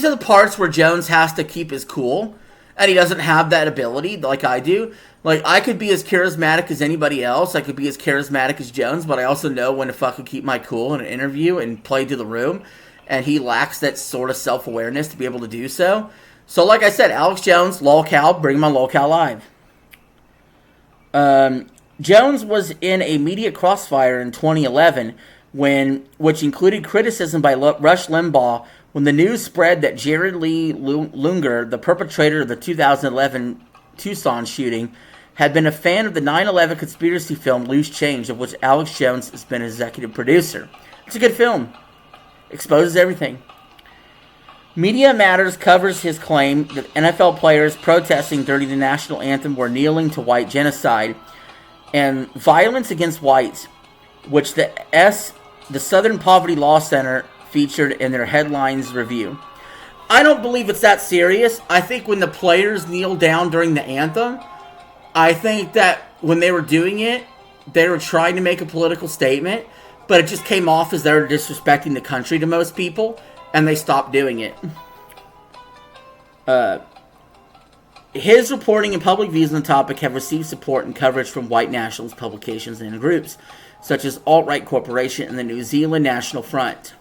A: are the parts where Jones has to keep his cool, and he doesn't have that ability like I do. Like, I could be as charismatic as anybody else, I could be as charismatic as Jones, but I also know when to fucking keep my cool in an interview and play to the room. And he lacks that sort of self-awareness to be able to do so. So, like I said, Alex Jones, LolCal, bring him on LolCal Live. Jones was in a media crossfire in 2011, which included criticism by Rush Limbaugh when the news spread that Jared Lee Lunger, the perpetrator of the 2011 Tucson shooting, had been a fan of the 9/11 conspiracy film Loose Change, of which Alex Jones has been executive producer. It's a good film. Exposes everything. Media Matters covers his claim that NFL players protesting during the national anthem were kneeling to white genocide and violence against whites, which the Southern Poverty Law Center featured in their headlines review. I don't believe it's that serious. I think when the players kneel down during the anthem, I think that when they were doing it, they were trying to make a political statement, but it just came off as they were disrespecting the country to most people, and they stopped doing it. His reporting and public views on the topic have received support and coverage from white nationalist publications and groups, such as Alt-Right Corporation and the New Zealand National Front.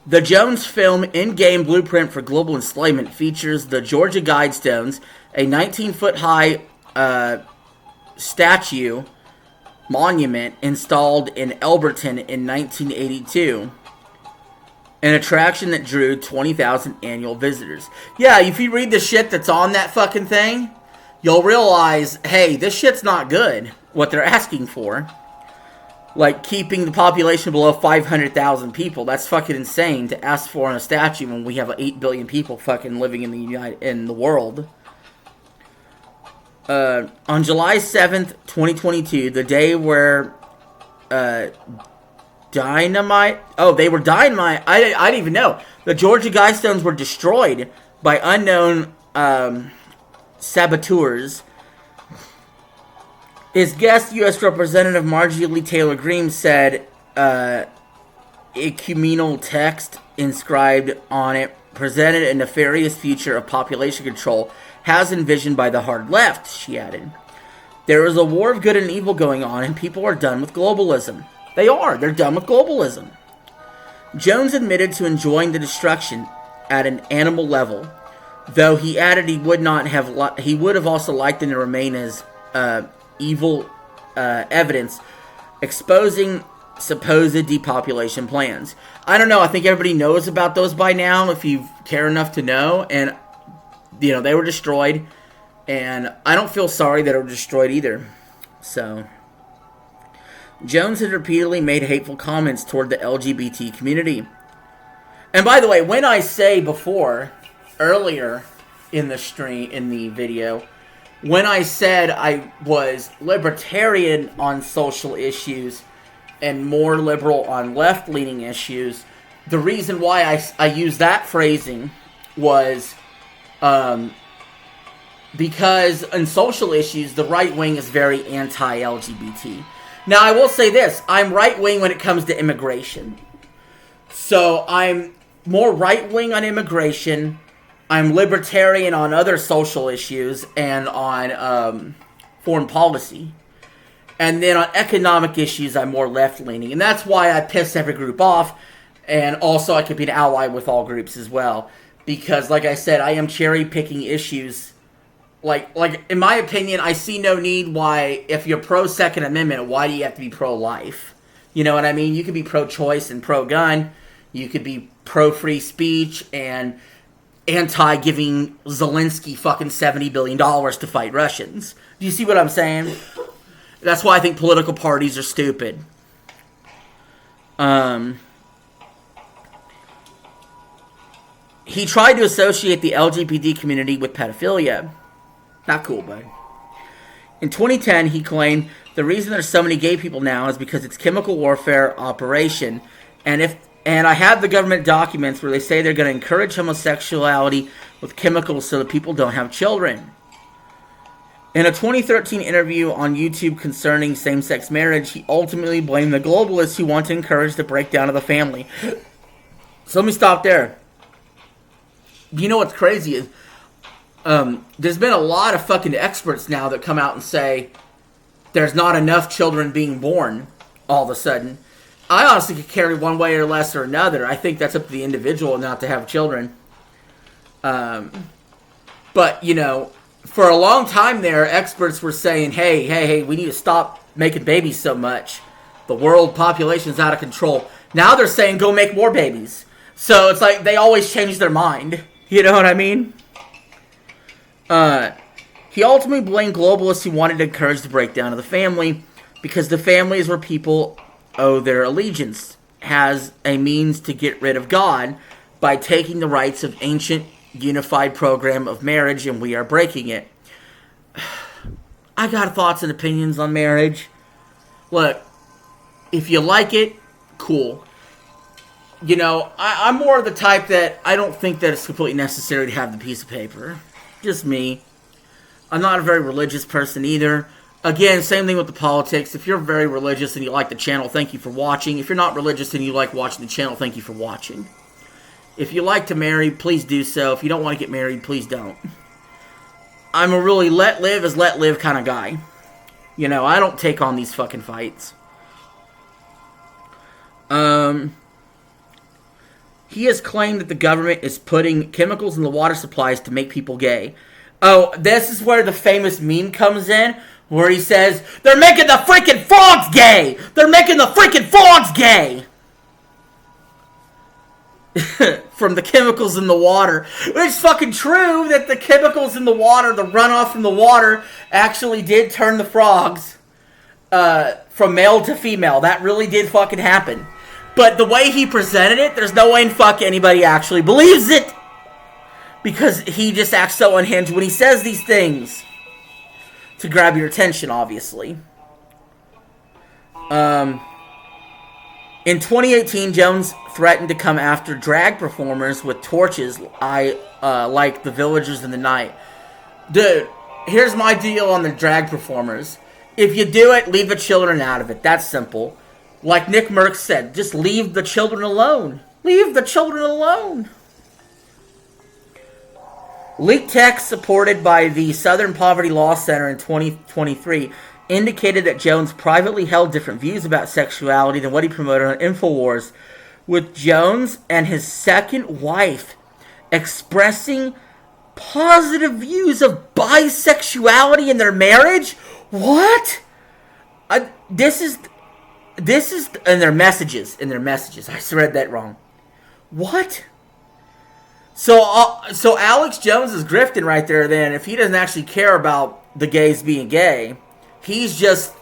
A: The Jones film In-Game Blueprint for Global Enslavement features the Georgia Guidestones, a 19-foot-high statue monument installed in Elberton in 1982. an attraction that drew 20,000 annual visitors. Yeah, if you read the shit that's on that fucking thing, you'll realize, hey, this shit's not good, what they're asking for. Like, keeping the population below 500,000 people. That's fucking insane to ask for in a statue when we have 8 billion people fucking living in the world. On July 7th, 2022, the day where dynamite... Oh, they were dynamite. I didn't even know. The Georgia Guidestones were destroyed by unknown saboteurs. His guest, U.S. Representative Marjorie Lee Taylor Greene, said ecumenical text inscribed on it presented a nefarious future of population control has envisioned by the hard left, she added. There is a war of good and evil going on, and people are done with globalism. They are. They're done with globalism. Jones admitted to enjoying the destruction at an animal level, though he added he would have also liked them to remain as evil evidence exposing supposed depopulation plans. I don't know. I think everybody knows about those by now, if you care enough to know. And, you know, they were destroyed. And I don't feel sorry that they were destroyed either. So, Jones had repeatedly made hateful comments toward the LGBT community. And by the way, when I say before, earlier in the stream, in the video, when I said I was libertarian on social issues and more liberal on left-leaning issues, the reason why I used that phrasing was because in social issues, the right wing is very anti-LGBT. Now, I will say this. I'm right-wing when it comes to immigration. So, I'm more right-wing on immigration. I'm libertarian on other social issues and on foreign policy. And then on economic issues, I'm more left-leaning. And that's why I piss every group off. And also, I could be an ally with all groups as well. Because, like I said, I am cherry-picking issues. Like, in my opinion, I see no need why, if you're pro-Second Amendment, why do you have to be pro-life? You know what I mean? You could be pro-choice and pro-gun. You could be pro-free speech and anti-giving Zelensky fucking $70 billion to fight Russians. Do you see what I'm saying? That's why I think political parties are stupid. He tried to associate the LGBT community with pedophilia. Not cool, bud. In 2010, he claimed the reason there's so many gay people now is because it's chemical warfare operation. And I have the government documents where they say they're going to encourage homosexuality with chemicals so that people don't have children. In a 2013 interview on YouTube concerning same-sex marriage, he ultimately blamed the globalists who want to encourage the breakdown of the family. So let me stop there. You know what's crazy is, there's been a lot of fucking experts now that come out and say there's not enough children being born all of a sudden. I honestly could carry one way or less or another. I think that's up to the individual not to have children. But, you know, for a long time there, experts were saying, hey, we need to stop making babies so much. The world population's out of control. Now they're saying go make more babies. So it's like they always change their mind. You know what I mean? He ultimately blamed globalists who wanted to encourage the breakdown of the family because the family is where people owe their allegiance, has a means to get rid of God by taking the rights of ancient unified program of marriage, and we are breaking it. I got thoughts and opinions on marriage. Look, if you like it, cool. You know, I'm more of the type that I don't think that it's completely necessary to have the piece of paper. Just me. I'm not a very religious person either. Again, same thing with the politics. If you're very religious and you like the channel, thank you for watching. If you're not religious and you like watching the channel, thank you for watching. If you like to marry, please do so. If you don't want to get married, please don't. I'm a really let live is let live kind of guy. You know, I don't take on these fucking fights. He has claimed that the government is putting chemicals in the water supplies to make people gay. Oh, this is where the famous meme comes in, where he says, they're making the freaking frogs gay! They're making the freaking frogs gay! from the chemicals in the water. It's fucking true that the chemicals in the water, the runoff from the water, actually did turn the frogs from male to female. That really did fucking happen. But the way he presented it, there's no way in fuck anybody actually believes it. Because he just acts so unhinged when he says these things. To grab your attention, obviously. In 2018, Jones threatened to come after drag performers with torches like the villagers in the night. Dude, here's my deal on the drag performers. If you do it, leave the children out of it. That's simple. Like Nick Merckx said, just leave the children alone. Leave the children alone. Leaked text supported by the Southern Poverty Law Center in 2023 indicated that Jones privately held different views about sexuality than what he promoted on InfoWars, with Jones and his second wife expressing positive views of bisexuality in their marriage. What? This is in their messages. I read that wrong. What? So Alex Jones is grifting right there. Then, if he doesn't actually care about the gays being gay, he's just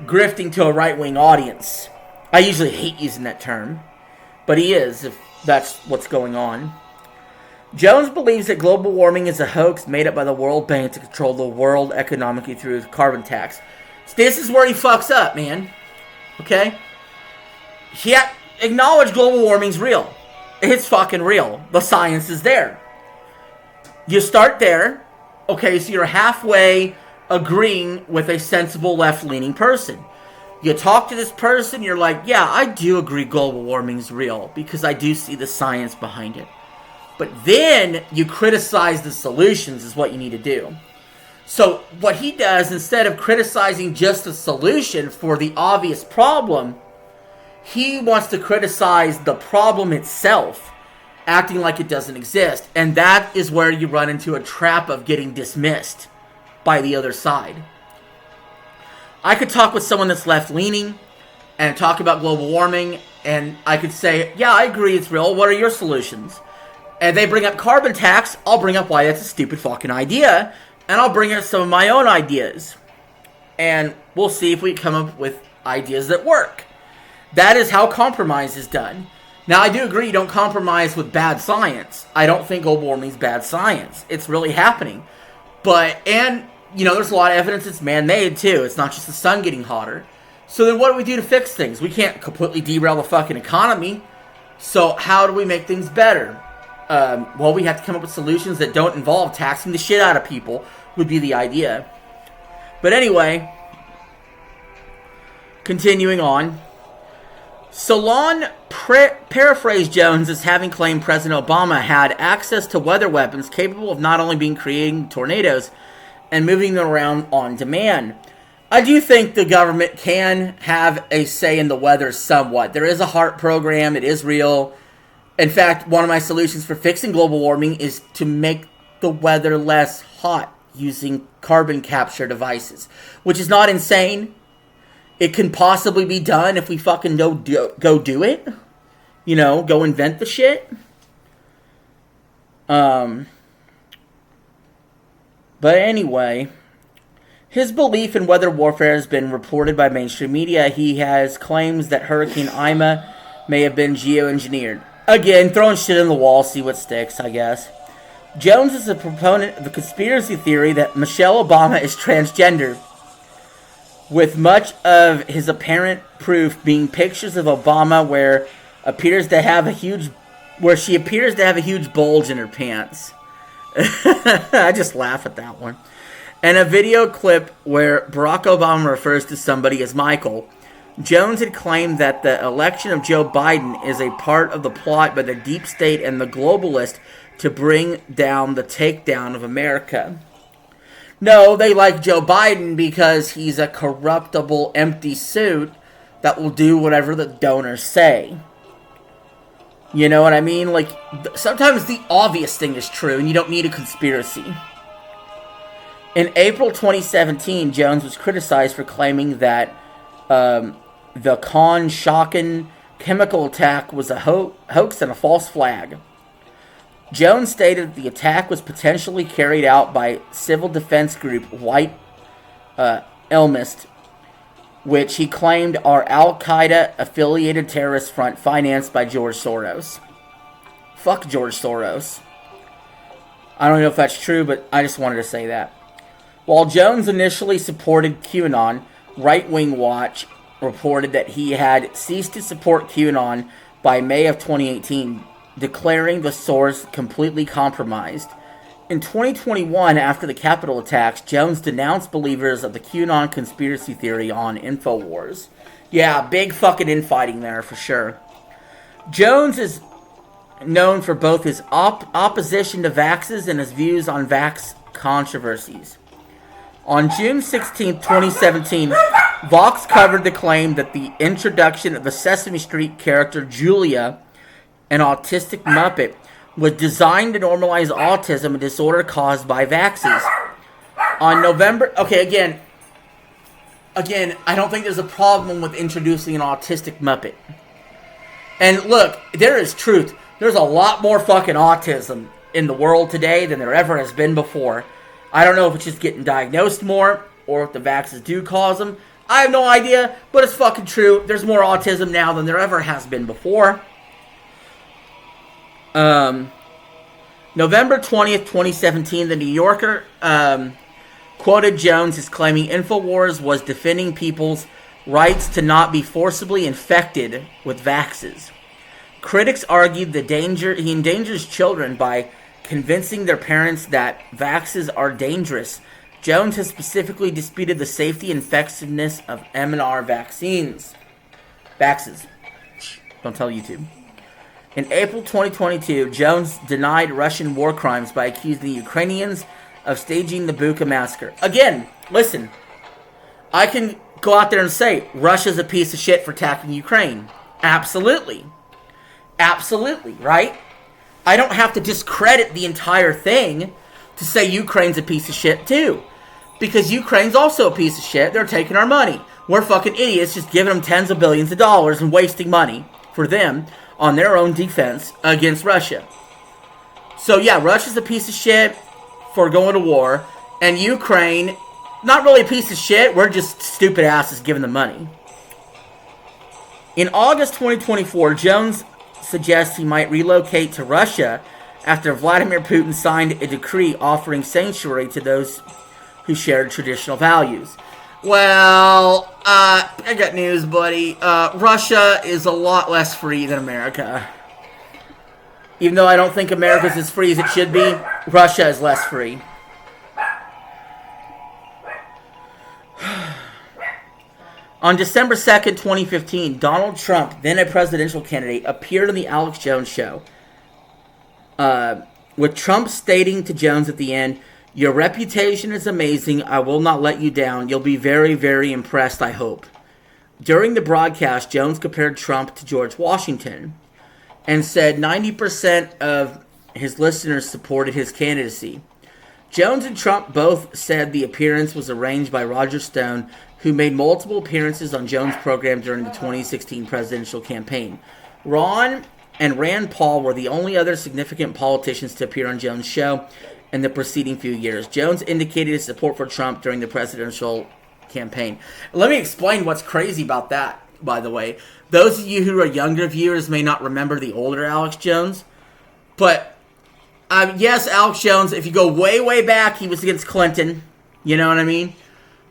A: grifting to a right-wing audience. I usually hate using that term, but he is, if that's what's going on. Jones believes that global warming is a hoax made up by the World Bank to control the world economically through the carbon tax. So this is where he fucks up, man. Okay? He acknowledge global warming's real. It's fucking real. The science is there. You start there. Okay, so you're halfway agreeing with a sensible left-leaning person. You talk to this person, you're like, yeah, I do agree global warming's real because I do see the science behind it. But then you criticize the solutions is what you need to do. So what he does, instead of criticizing just the solution for the obvious problem, he wants to criticize the problem itself, acting like it doesn't exist. And that is where you run into a trap of getting dismissed by the other side. I could talk with someone that's left-leaning and talk about global warming, and I could say, yeah, I agree it's real. What are your solutions? And they bring up carbon tax. I'll bring up why that's a stupid fucking idea, and I'll bring up some of my own ideas. And we'll see if we come up with ideas that work. That is how compromise is done. Now, I do agree you don't compromise with bad science. I don't think global warming is bad science. It's really happening. And there's a lot of evidence it's man-made, too. It's not just the sun getting hotter. So then what do we do to fix things? We can't completely derail the fucking economy. So how do we make things better? Well, we have to come up with solutions that don't involve taxing the shit out of people, would be the idea. But anyway, continuing on. Salon paraphrased Jones as having claimed President Obama had access to weather weapons capable of not only creating tornadoes and moving them around on demand. I do think the government can have a say in the weather somewhat. There is a HAARP program. It is real. In fact, one of my solutions for fixing global warming is to make the weather less hot using carbon capture devices, which is not insane. It can possibly be done if we fucking go do it. Go invent the shit. But anyway, his belief in weather warfare has been reported by mainstream media. He has claims that Hurricane Irma may have been geoengineered. Again, throwing shit in the wall, see what sticks, I guess. Jones is a proponent of the conspiracy theory that Michelle Obama is transgender, with much of his apparent proof being pictures of Obama where she appears to have a huge bulge in her pants. I just laugh at that one. And a video clip where Barack Obama refers to somebody as Michael. Jones had claimed that the election of Joe Biden is a part of the plot by the deep state and the globalists to bring down the takedown of America. No, they like Joe Biden because he's a corruptible, empty suit that will do whatever the donors say. You know what I mean? Sometimes the obvious thing is true and you don't need a conspiracy. In April 2017, Jones was criticized for claiming that the Conshohocken chemical attack was a hoax and a false flag. Jones stated that the attack was potentially carried out by civil defense group White Elmist, which he claimed are Al-Qaeda-affiliated terrorist front financed by George Soros. Fuck George Soros. I don't know if that's true, but I just wanted to say that. While Jones initially supported QAnon, Right Wing Watch reported that he had ceased to support QAnon by May of 2018, declaring the source completely compromised. In 2021, after the Capitol attacks, Jones denounced believers of the QAnon conspiracy theory on InfoWars. Yeah, big fucking infighting there for sure. Jones is known for both his opposition to vaxes and his views on vax controversies. On June 16, 2017, Vox covered the claim that the introduction of the Sesame Street character Julia, an autistic Muppet, was designed to normalize autism, a disorder caused by vaxes. On November... Okay, again, I don't think there's a problem with introducing an autistic Muppet. And look, there is truth. There's a lot more fucking autism in the world today than there ever has been before. I don't know if it's just getting diagnosed more, or if the vaxes do cause them. I have no idea, but it's fucking true. There's more autism now than there ever has been before. November 20th, 2017, the New Yorker quoted Jones as claiming InfoWars was defending people's rights to not be forcibly infected with vaxes. Critics argued he endangers children by convincing their parents that vaxes are dangerous. Jones has specifically disputed the safety and effectiveness of MMR vaccines. Vaxes. Don't tell YouTube. In April 2022, Jones denied Russian war crimes by accusing the Ukrainians of staging the Bucha massacre. Again, listen, I can go out there and say Russia's a piece of shit for attacking Ukraine. Absolutely. Absolutely, right? I don't have to discredit the entire thing to say Ukraine's a piece of shit too. Because Ukraine's also a piece of shit. They're taking our money. We're fucking idiots just giving them tens of billions of dollars and wasting money for them on their own defense against Russia. So yeah, Russia's a piece of shit for going to war. And Ukraine, not really a piece of shit. We're just stupid asses giving them money. In August 2024, Jones suggests he might relocate to Russia after Vladimir Putin signed a decree offering sanctuary to those who shared traditional values. Well, I got news, buddy. Russia is a lot less free than America. Even though I don't think America's as free as it should be, Russia is less free. On December 2nd, 2015, Donald Trump, then a presidential candidate, appeared on the Alex Jones Show, with Trump stating to Jones at the end, "Your reputation is amazing. I will not let you down. You'll be very, very impressed, I hope." During the broadcast, Jones compared Trump to George Washington and said 90% of his listeners supported his candidacy. Jones and Trump both said the appearance was arranged by Roger Stone, who made multiple appearances on Jones' program during the 2016 presidential campaign. Ron and Rand Paul were the only other significant politicians to appear on Jones' show in the preceding few years. Jones indicated his support for Trump during the presidential campaign. Let me explain what's crazy about that, by the way. Those of you who are younger viewers may not remember the older Alex Jones, but yes, Alex Jones, if you go way, way back, he was against Clinton. You know what I mean?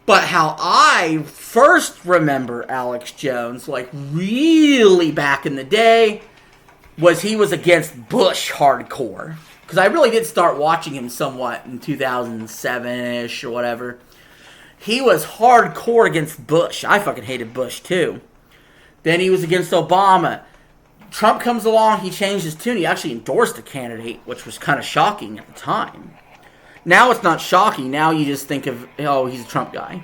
A: But how I first remember Alex Jones, like really back in the day, was he was against Bush hardcore. Because I really did start watching him somewhat in 2007-ish or whatever. He was hardcore against Bush. I fucking hated Bush too. Then he was against Obama. Trump comes along, he changed his tune. He actually endorsed a candidate, which was kind of shocking at the time. Now it's not shocking. Now you just think of, oh, he's a Trump guy.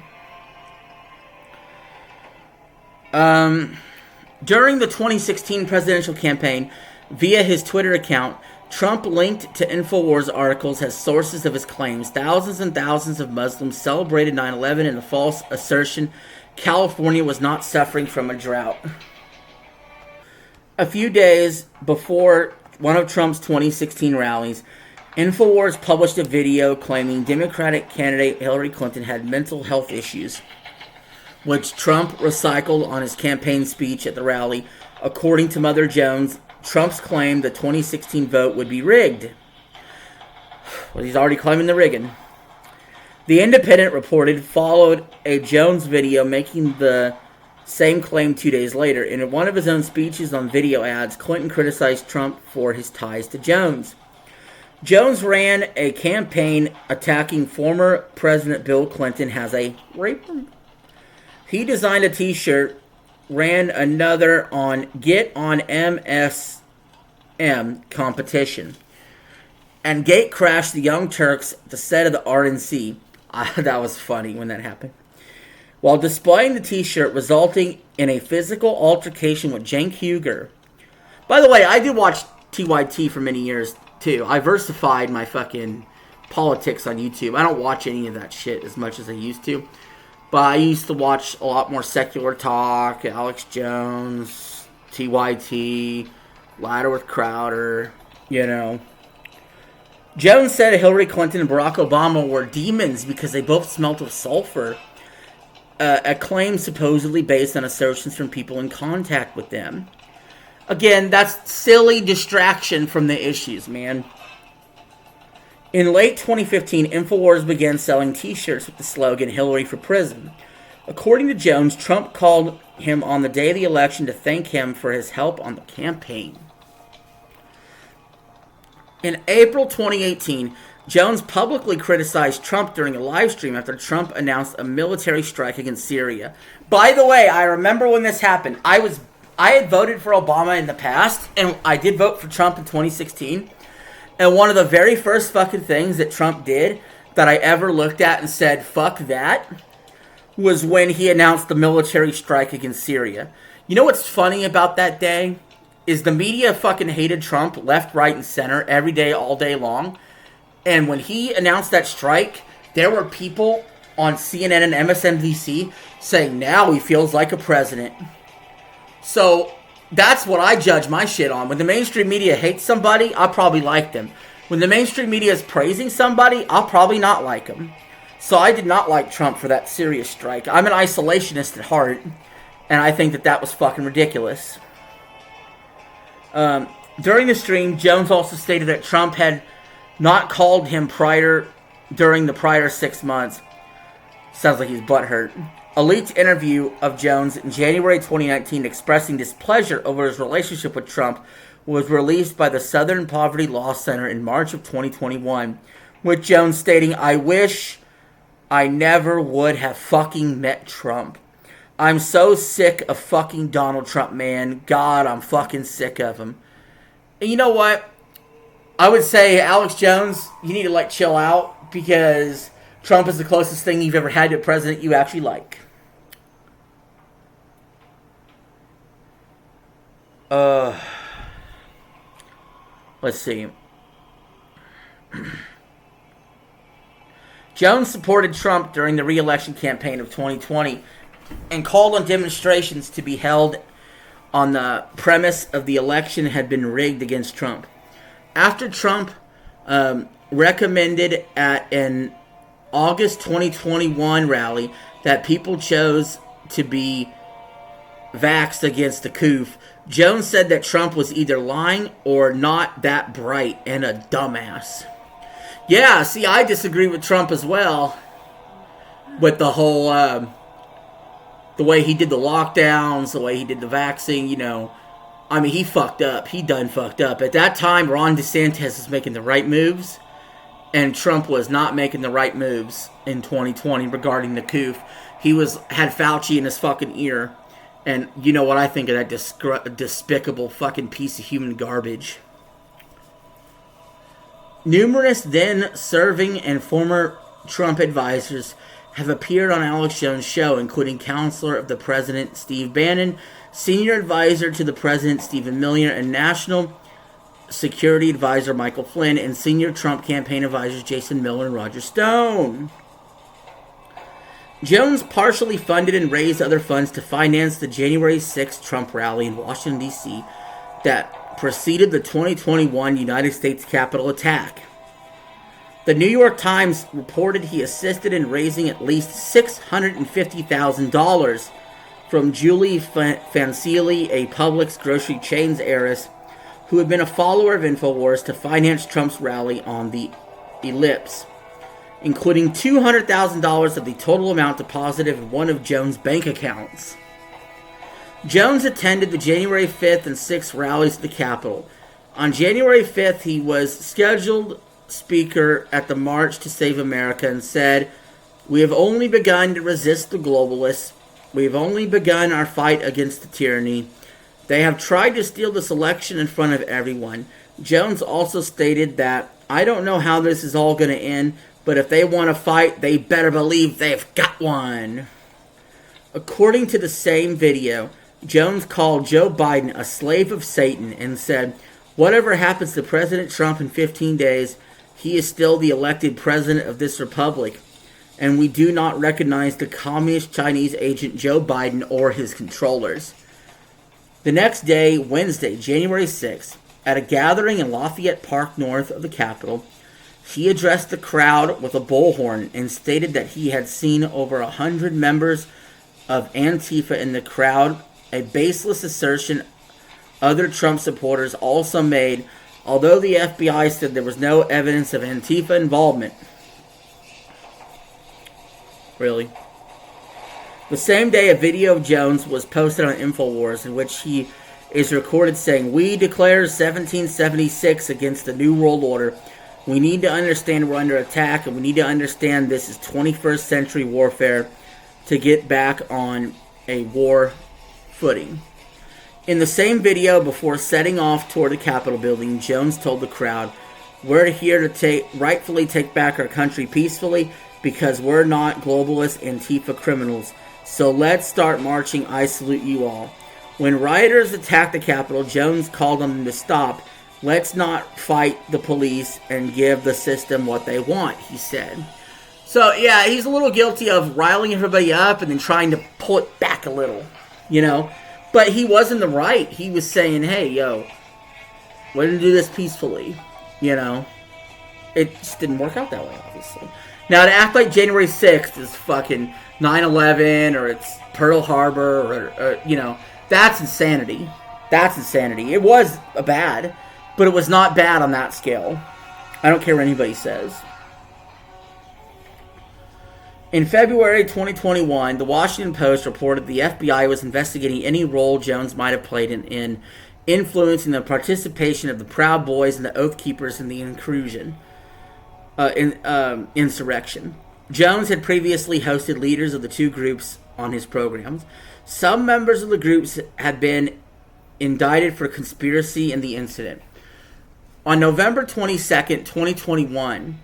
A: During the 2016 presidential campaign, via his Twitter account, Trump linked to InfoWars articles as sources of his claims. Thousands and thousands of Muslims celebrated 9/11 in the false assertion California was not suffering from a drought. A few days before one of Trump's 2016 rallies, InfoWars published a video claiming Democratic candidate Hillary Clinton had mental health issues, which Trump recycled on his campaign speech at the rally. According to Mother Jones, Trump's claimed the 2016 vote would be rigged. Well, he's already claiming the rigging. The Independent reported followed a Jones video making the same claim 2 days later. In one of his own speeches on video ads, Clinton criticized Trump for his ties to Jones. Jones ran a campaign attacking former President Bill Clinton as a raper. He designed a t-shirt, ran another on Get on MSM competition, and gate crashed the Young Turks at the set of the RNC. That was funny when that happened. While displaying the t-shirt, resulting in a physical altercation with Cenk Uygur. By the way, I did watch TYT for many years, too. I versified my fucking politics on YouTube. I don't watch any of that shit as much as I used to. But I used to watch a lot more Secular Talk, Alex Jones, TYT, Ladder with Crowder, you know. Jones said Hillary Clinton and Barack Obama were demons because they both smelt of sulfur. A claim supposedly based on assertions from people in contact with them. Again, that's silly distraction from the issues, man. In late 2015, InfoWars began selling t-shirts with the slogan, Hillary for Prison. According to Jones, Trump called him on the day of the election to thank him for his help on the campaign. In April 2018, Jones publicly criticized Trump during a live stream after Trump announced a military strike against Syria. By the way, I remember when this happened. I had voted for Obama in the past, and I did vote for Trump in 2016. And one of the very first fucking things that Trump did that I ever looked at and said, fuck that, was when he announced the military strike against Syria. You know what's funny about that day? Is the media fucking hated Trump left, right, and center every day, all day long. And when he announced that strike, there were people on CNN and MSNBC saying, now he feels like a president. So that's what I judge my shit on. When the mainstream media hates somebody, I'll probably like them. When the mainstream media is praising somebody, I'll probably not like them. So I did not like Trump for that serious strike. I'm an isolationist at heart, and I think that was fucking ridiculous. During the stream, Jones also stated that Trump had not called him during the prior 6 months. Sounds like he's butthurt. A leaked interview of Jones in January 2019 expressing displeasure over his relationship with Trump was released by the Southern Poverty Law Center in March of 2021, with Jones stating, I wish I never would have fucking met Trump. I'm so sick of fucking Donald Trump, man. God, I'm fucking sick of him. And you know what? I would say, Alex Jones, you need to, chill out, because Trump is the closest thing you've ever had to a president you actually like. Let's see. Jones supported Trump during the re-election campaign of 2020 and called on demonstrations to be held on the premise of the election had been rigged against Trump. After Trump recommended at an August 2021 rally that people chose to be vaxxed against the coup, Jones said that Trump was either lying or not that bright and a dumbass. Yeah, see, I disagree with Trump as well. With the whole, the way he did the lockdowns, the way he did the vaccine, I mean, he fucked up. He done fucked up. At that time, Ron DeSantis was making the right moves, and Trump was not making the right moves in 2020 regarding the coup. He had Fauci in his fucking ear, and you know what I think of that despicable fucking piece of human garbage. Numerous then-serving and former Trump advisors have appeared on Alex Jones' show, including Counselor of the President Steve Bannon, Senior Advisor to the President Stephen Miller, and National Security Advisor Michael Flynn, and Senior Trump Campaign Advisors Jason Miller and Roger Stone. Jones partially funded and raised other funds to finance the January 6th Trump rally in Washington, D.C., that preceded the 2021 United States Capitol attack. The New York Times reported he assisted in raising at least $650,000 from Julie Fancilli, a Publix grocery chain's heiress who had been a follower of InfoWars, to finance Trump's rally on the Ellipse, including $200,000 of the total amount deposited in one of Jones' bank accounts. Jones attended the January 5th and 6th rallies at the Capitol. On January 5th, he was scheduled speaker at the March to Save America and said, "We have only begun to resist the globalists. We have only begun our fight against the tyranny. They have tried to steal this election in front of everyone." Jones also stated that, "I don't know how this is all going to end, but if they want to fight, they better believe they've got one." According to the same video, Jones called Joe Biden a slave of Satan and said, "Whatever happens to President Trump in 15 days, he is still the elected president of this republic, and we do not recognize the communist Chinese agent Joe Biden or his controllers." The next day, Wednesday, January 6th, at a gathering in Lafayette Park north of the Capitol, he addressed the crowd with a bullhorn and stated that he had seen over 100 members of Antifa in the crowd, a baseless assertion other Trump supporters also made, although the FBI said there was no evidence of Antifa involvement. Really? The same day, a video of Jones was posted on InfoWars in which he is recorded saying, "We declare 1776 against the New World Order. We need to understand we're under attack, and we need to understand this is 21st century warfare to get back on a war footing." In the same video, before setting off toward the Capitol building, Jones told the crowd, "We're here to rightfully take back our country peacefully because we're not globalist Antifa criminals. So let's start marching. I salute you all." When rioters attacked the Capitol, Jones called on them to stop. "Let's not fight the police and give the system what they want," he said. So, yeah, he's a little guilty of riling everybody up and then trying to pull it back a little, you know. But he was in the right. He was saying, "Hey, yo, we're going to do this peacefully," you know. It just didn't work out that way, obviously. Now, to act like January 6th is fucking 9/11 or it's Pearl Harbor or you know, that's insanity. That's insanity. It was bad, but it was not bad on that scale. I don't care what anybody says. In February 2021, the Washington Post reported the FBI was investigating any role Jones might have played in influencing the participation of the Proud Boys and the Oath Keepers in the insurrection. Jones had previously hosted leaders of the two groups on his programs. Some members of the groups had been indicted for conspiracy in the incident. On November 22nd, 2021,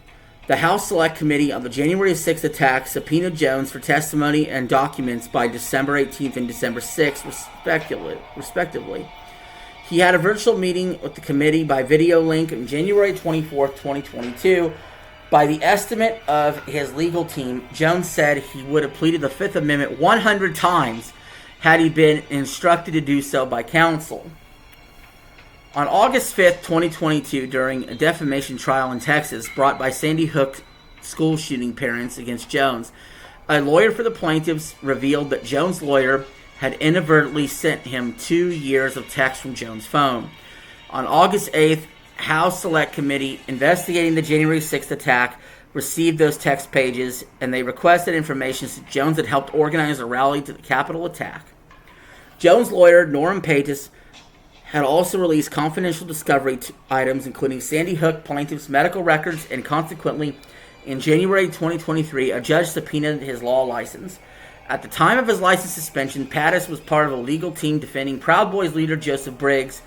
A: the House Select Committee on the January 6th attack subpoenaed Jones for testimony and documents by December 18th and December 6th, respectively. He had a virtual meeting with the committee by video link on January 24th, 2022. By the estimate of his legal team, Jones said he would have pleaded the Fifth Amendment 100 times had he been instructed to do so by counsel. On August 5th, 2022, during a defamation trial in Texas brought by Sandy Hook school shooting parents against Jones, a lawyer for the plaintiffs revealed that Jones' lawyer had inadvertently sent him 2 years of text from Jones' phone. On August 8th, House Select Committee investigating the January 6th attack received those text pages, and they requested information since Jones had helped organize a rally to the Capitol attack. Jones' lawyer, Norm Paytas, had also released confidential discovery items, including Sandy Hook plaintiff's medical records, and consequently, in January 2023, a judge subpoenaed his law license. At the time of his license suspension, Paytas was part of a legal team defending Proud Boys leader Joseph Briggs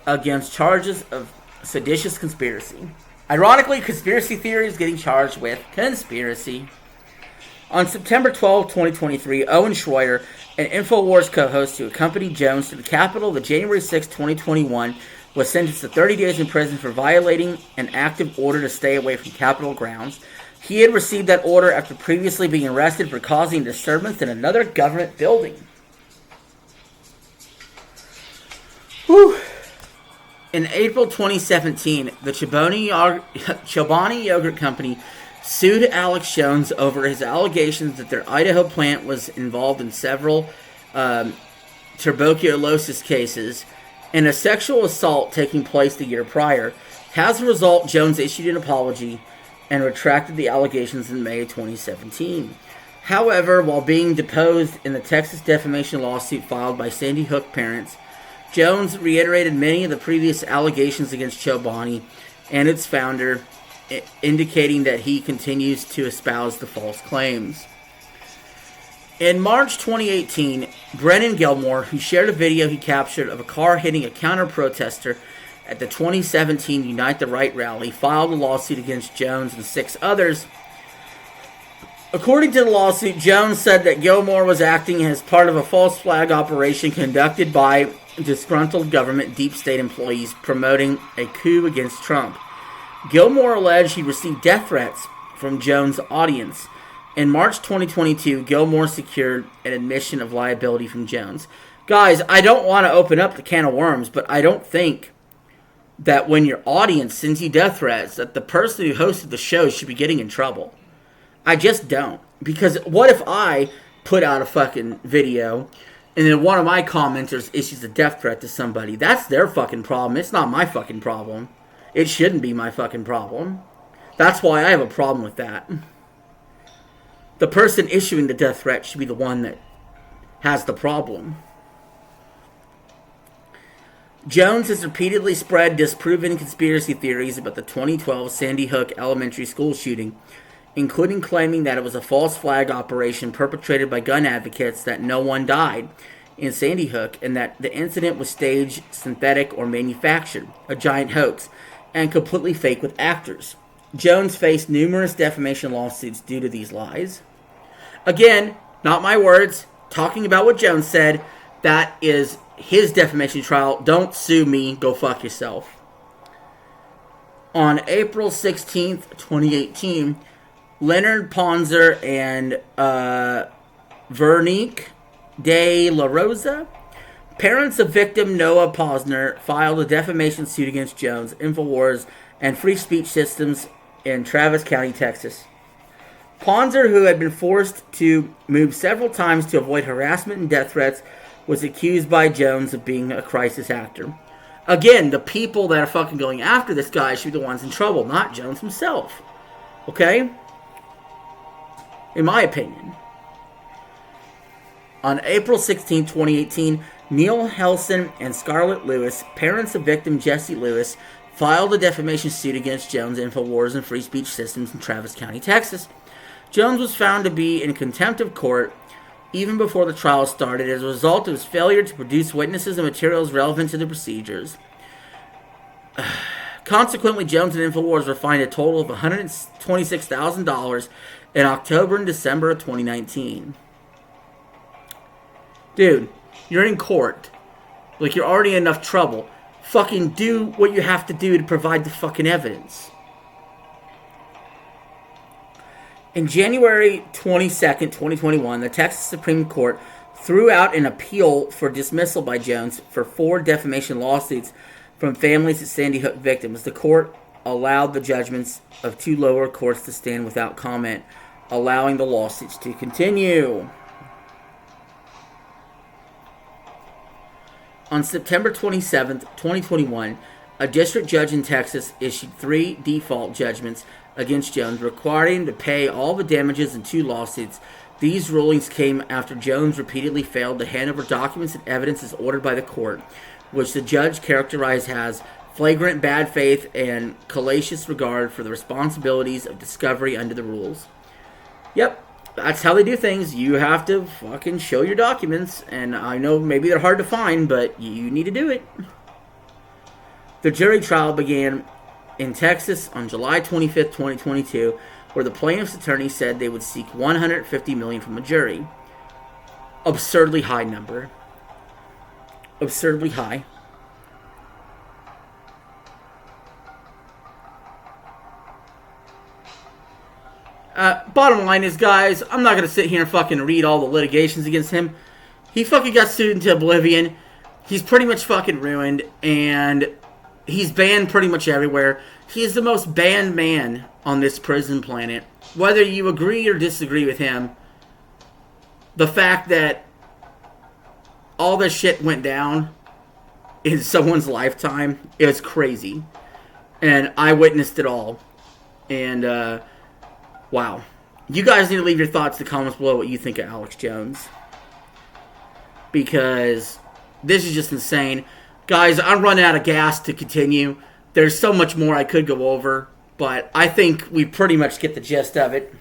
A: against charges of seditious conspiracy. Ironically, conspiracy theory is getting charged with conspiracy. On September 12, 2023, Owen Schroyer, an InfoWars co-host who accompanied Jones to the Capitol the January 6, 2021, was sentenced to 30 days in prison for violating an active order to stay away from Capitol grounds. He had received that order after previously being arrested for causing disturbance in another government building. Whew. In April 2017, the Chobani Yogurt Company sued Alex Jones over his allegations that their Idaho plant was involved in several tuberculosis cases and a sexual assault taking place the year prior. As a result, Jones issued an apology and retracted the allegations in May 2017. However, while being deposed in the Texas defamation lawsuit filed by Sandy Hook parents, Jones reiterated many of the previous allegations against Chobani and its founder, indicating that he continues to espouse the false claims. In March 2018, Brennan Gilmore, who shared a video he captured of a car hitting a counter-protester at the 2017 Unite the Right rally, filed a lawsuit against Jones and 6 others. According to the lawsuit, Jones said that Gilmore was acting as part of a false flag operation conducted by disgruntled government deep state employees promoting a coup against Trump. Gilmore alleged he received death threats from Jones' audience. In March 2022, Gilmore secured an admission of liability from Jones. Guys, I don't want to open up the can of worms, but I don't think that when your audience sends you death threats, that the person who hosted the show should be getting in trouble. I just don't. Because what if I put out a fucking video and then one of my commenters issues a death threat to somebody? That's their fucking problem. It's not my fucking problem. It shouldn't be my fucking problem. That's why I have a problem with that. The person issuing the death threat should be the one that has the problem. Jones has repeatedly spread disproven conspiracy theories about the 2012 Sandy Hook elementary school shooting, including claiming that it was a false flag operation perpetrated by gun advocates, that no one died in Sandy Hook, and that the incident was staged, synthetic, or manufactured, a giant hoax, and completely fake with actors. Jones faced numerous defamation lawsuits due to these lies. Again, not my words, talking about what Jones said. That is his defamation trial. Don't sue me. Go fuck yourself. On April 16th, 2018, Leonard Ponzer and Veronique De La Rosa, parents of victim Noah Posner, filed a defamation suit against Jones, InfoWars, and Free Speech Systems in Travis County, Texas. Ponzer, who had been forced to move several times to avoid harassment and death threats, was accused by Jones of being a crisis actor. Again, the people that are fucking going after this guy should be the ones in trouble, not Jones himself. Okay? In my opinion. On April 16, 2018, Neil Helson and Scarlett Lewis, parents of victim Jesse Lewis, filed a defamation suit against Jones, InfoWars, and Free Speech Systems in Travis County, Texas. Jones was found to be in contempt of court even before the trial started as a result of his failure to produce witnesses and materials relevant to the procedures. Consequently, Jones and InfoWars were fined a total of $126,000 in October and December of 2019. Dude, you're in court. Like, you're already in enough trouble. Fucking do what you have to do to provide the fucking evidence. In January 22nd, 2021, the Texas Supreme Court threw out an appeal for dismissal by Jones for 4 defamation lawsuits from families of Sandy Hook victims. The court allowed the judgments of 2 lower courts to stand without comment, allowing the lawsuits to continue. On September 27th, 2021, a district judge in Texas issued 3 default judgments against Jones, requiring him to pay all the damages in 2 lawsuits. These rulings came after Jones repeatedly failed to hand over documents and evidence as ordered by the court, which the judge characterized as flagrant bad faith and callous regard for the responsibilities of discovery under the rules. Yep, that's how they do things. You have to fucking show your documents, and I know maybe they're hard to find, but you need to do it. The jury trial began in Texas on July 25th, 2022, where the plaintiff's attorney said they would seek $150 million from a jury. Absurdly high number. Absurdly high. Bottom line is, guys, I'm not going to sit here and fucking read all the litigations against him. He fucking got sued into oblivion. He's pretty much fucking ruined, and He's banned pretty much everywhere. He is the most banned man on this prison planet. Whether you agree or disagree with him, the fact that all this shit went down in someone's lifetime is crazy. And I witnessed it all. And, wow. You guys need to leave your thoughts in the comments below what you think of Alex Jones. Because this is just insane. Guys, I'm running out of gas to continue. There's so much more I could go over. But I think we pretty much get the gist of it.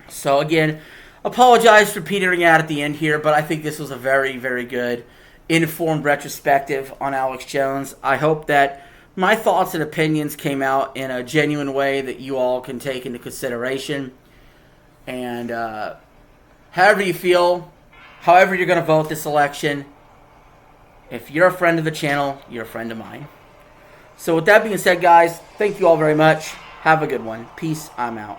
A: So, again, apologize for petering out at the end here. But I think this was a very, very good, informed retrospective on Alex Jones. I hope that my thoughts and opinions came out in a genuine way that you all can take into consideration. And however you feel, however you're going to vote this election, if you're a friend of the channel, you're a friend of mine. So with that being said, guys, thank you all very much. Have a good one. Peace. I'm out.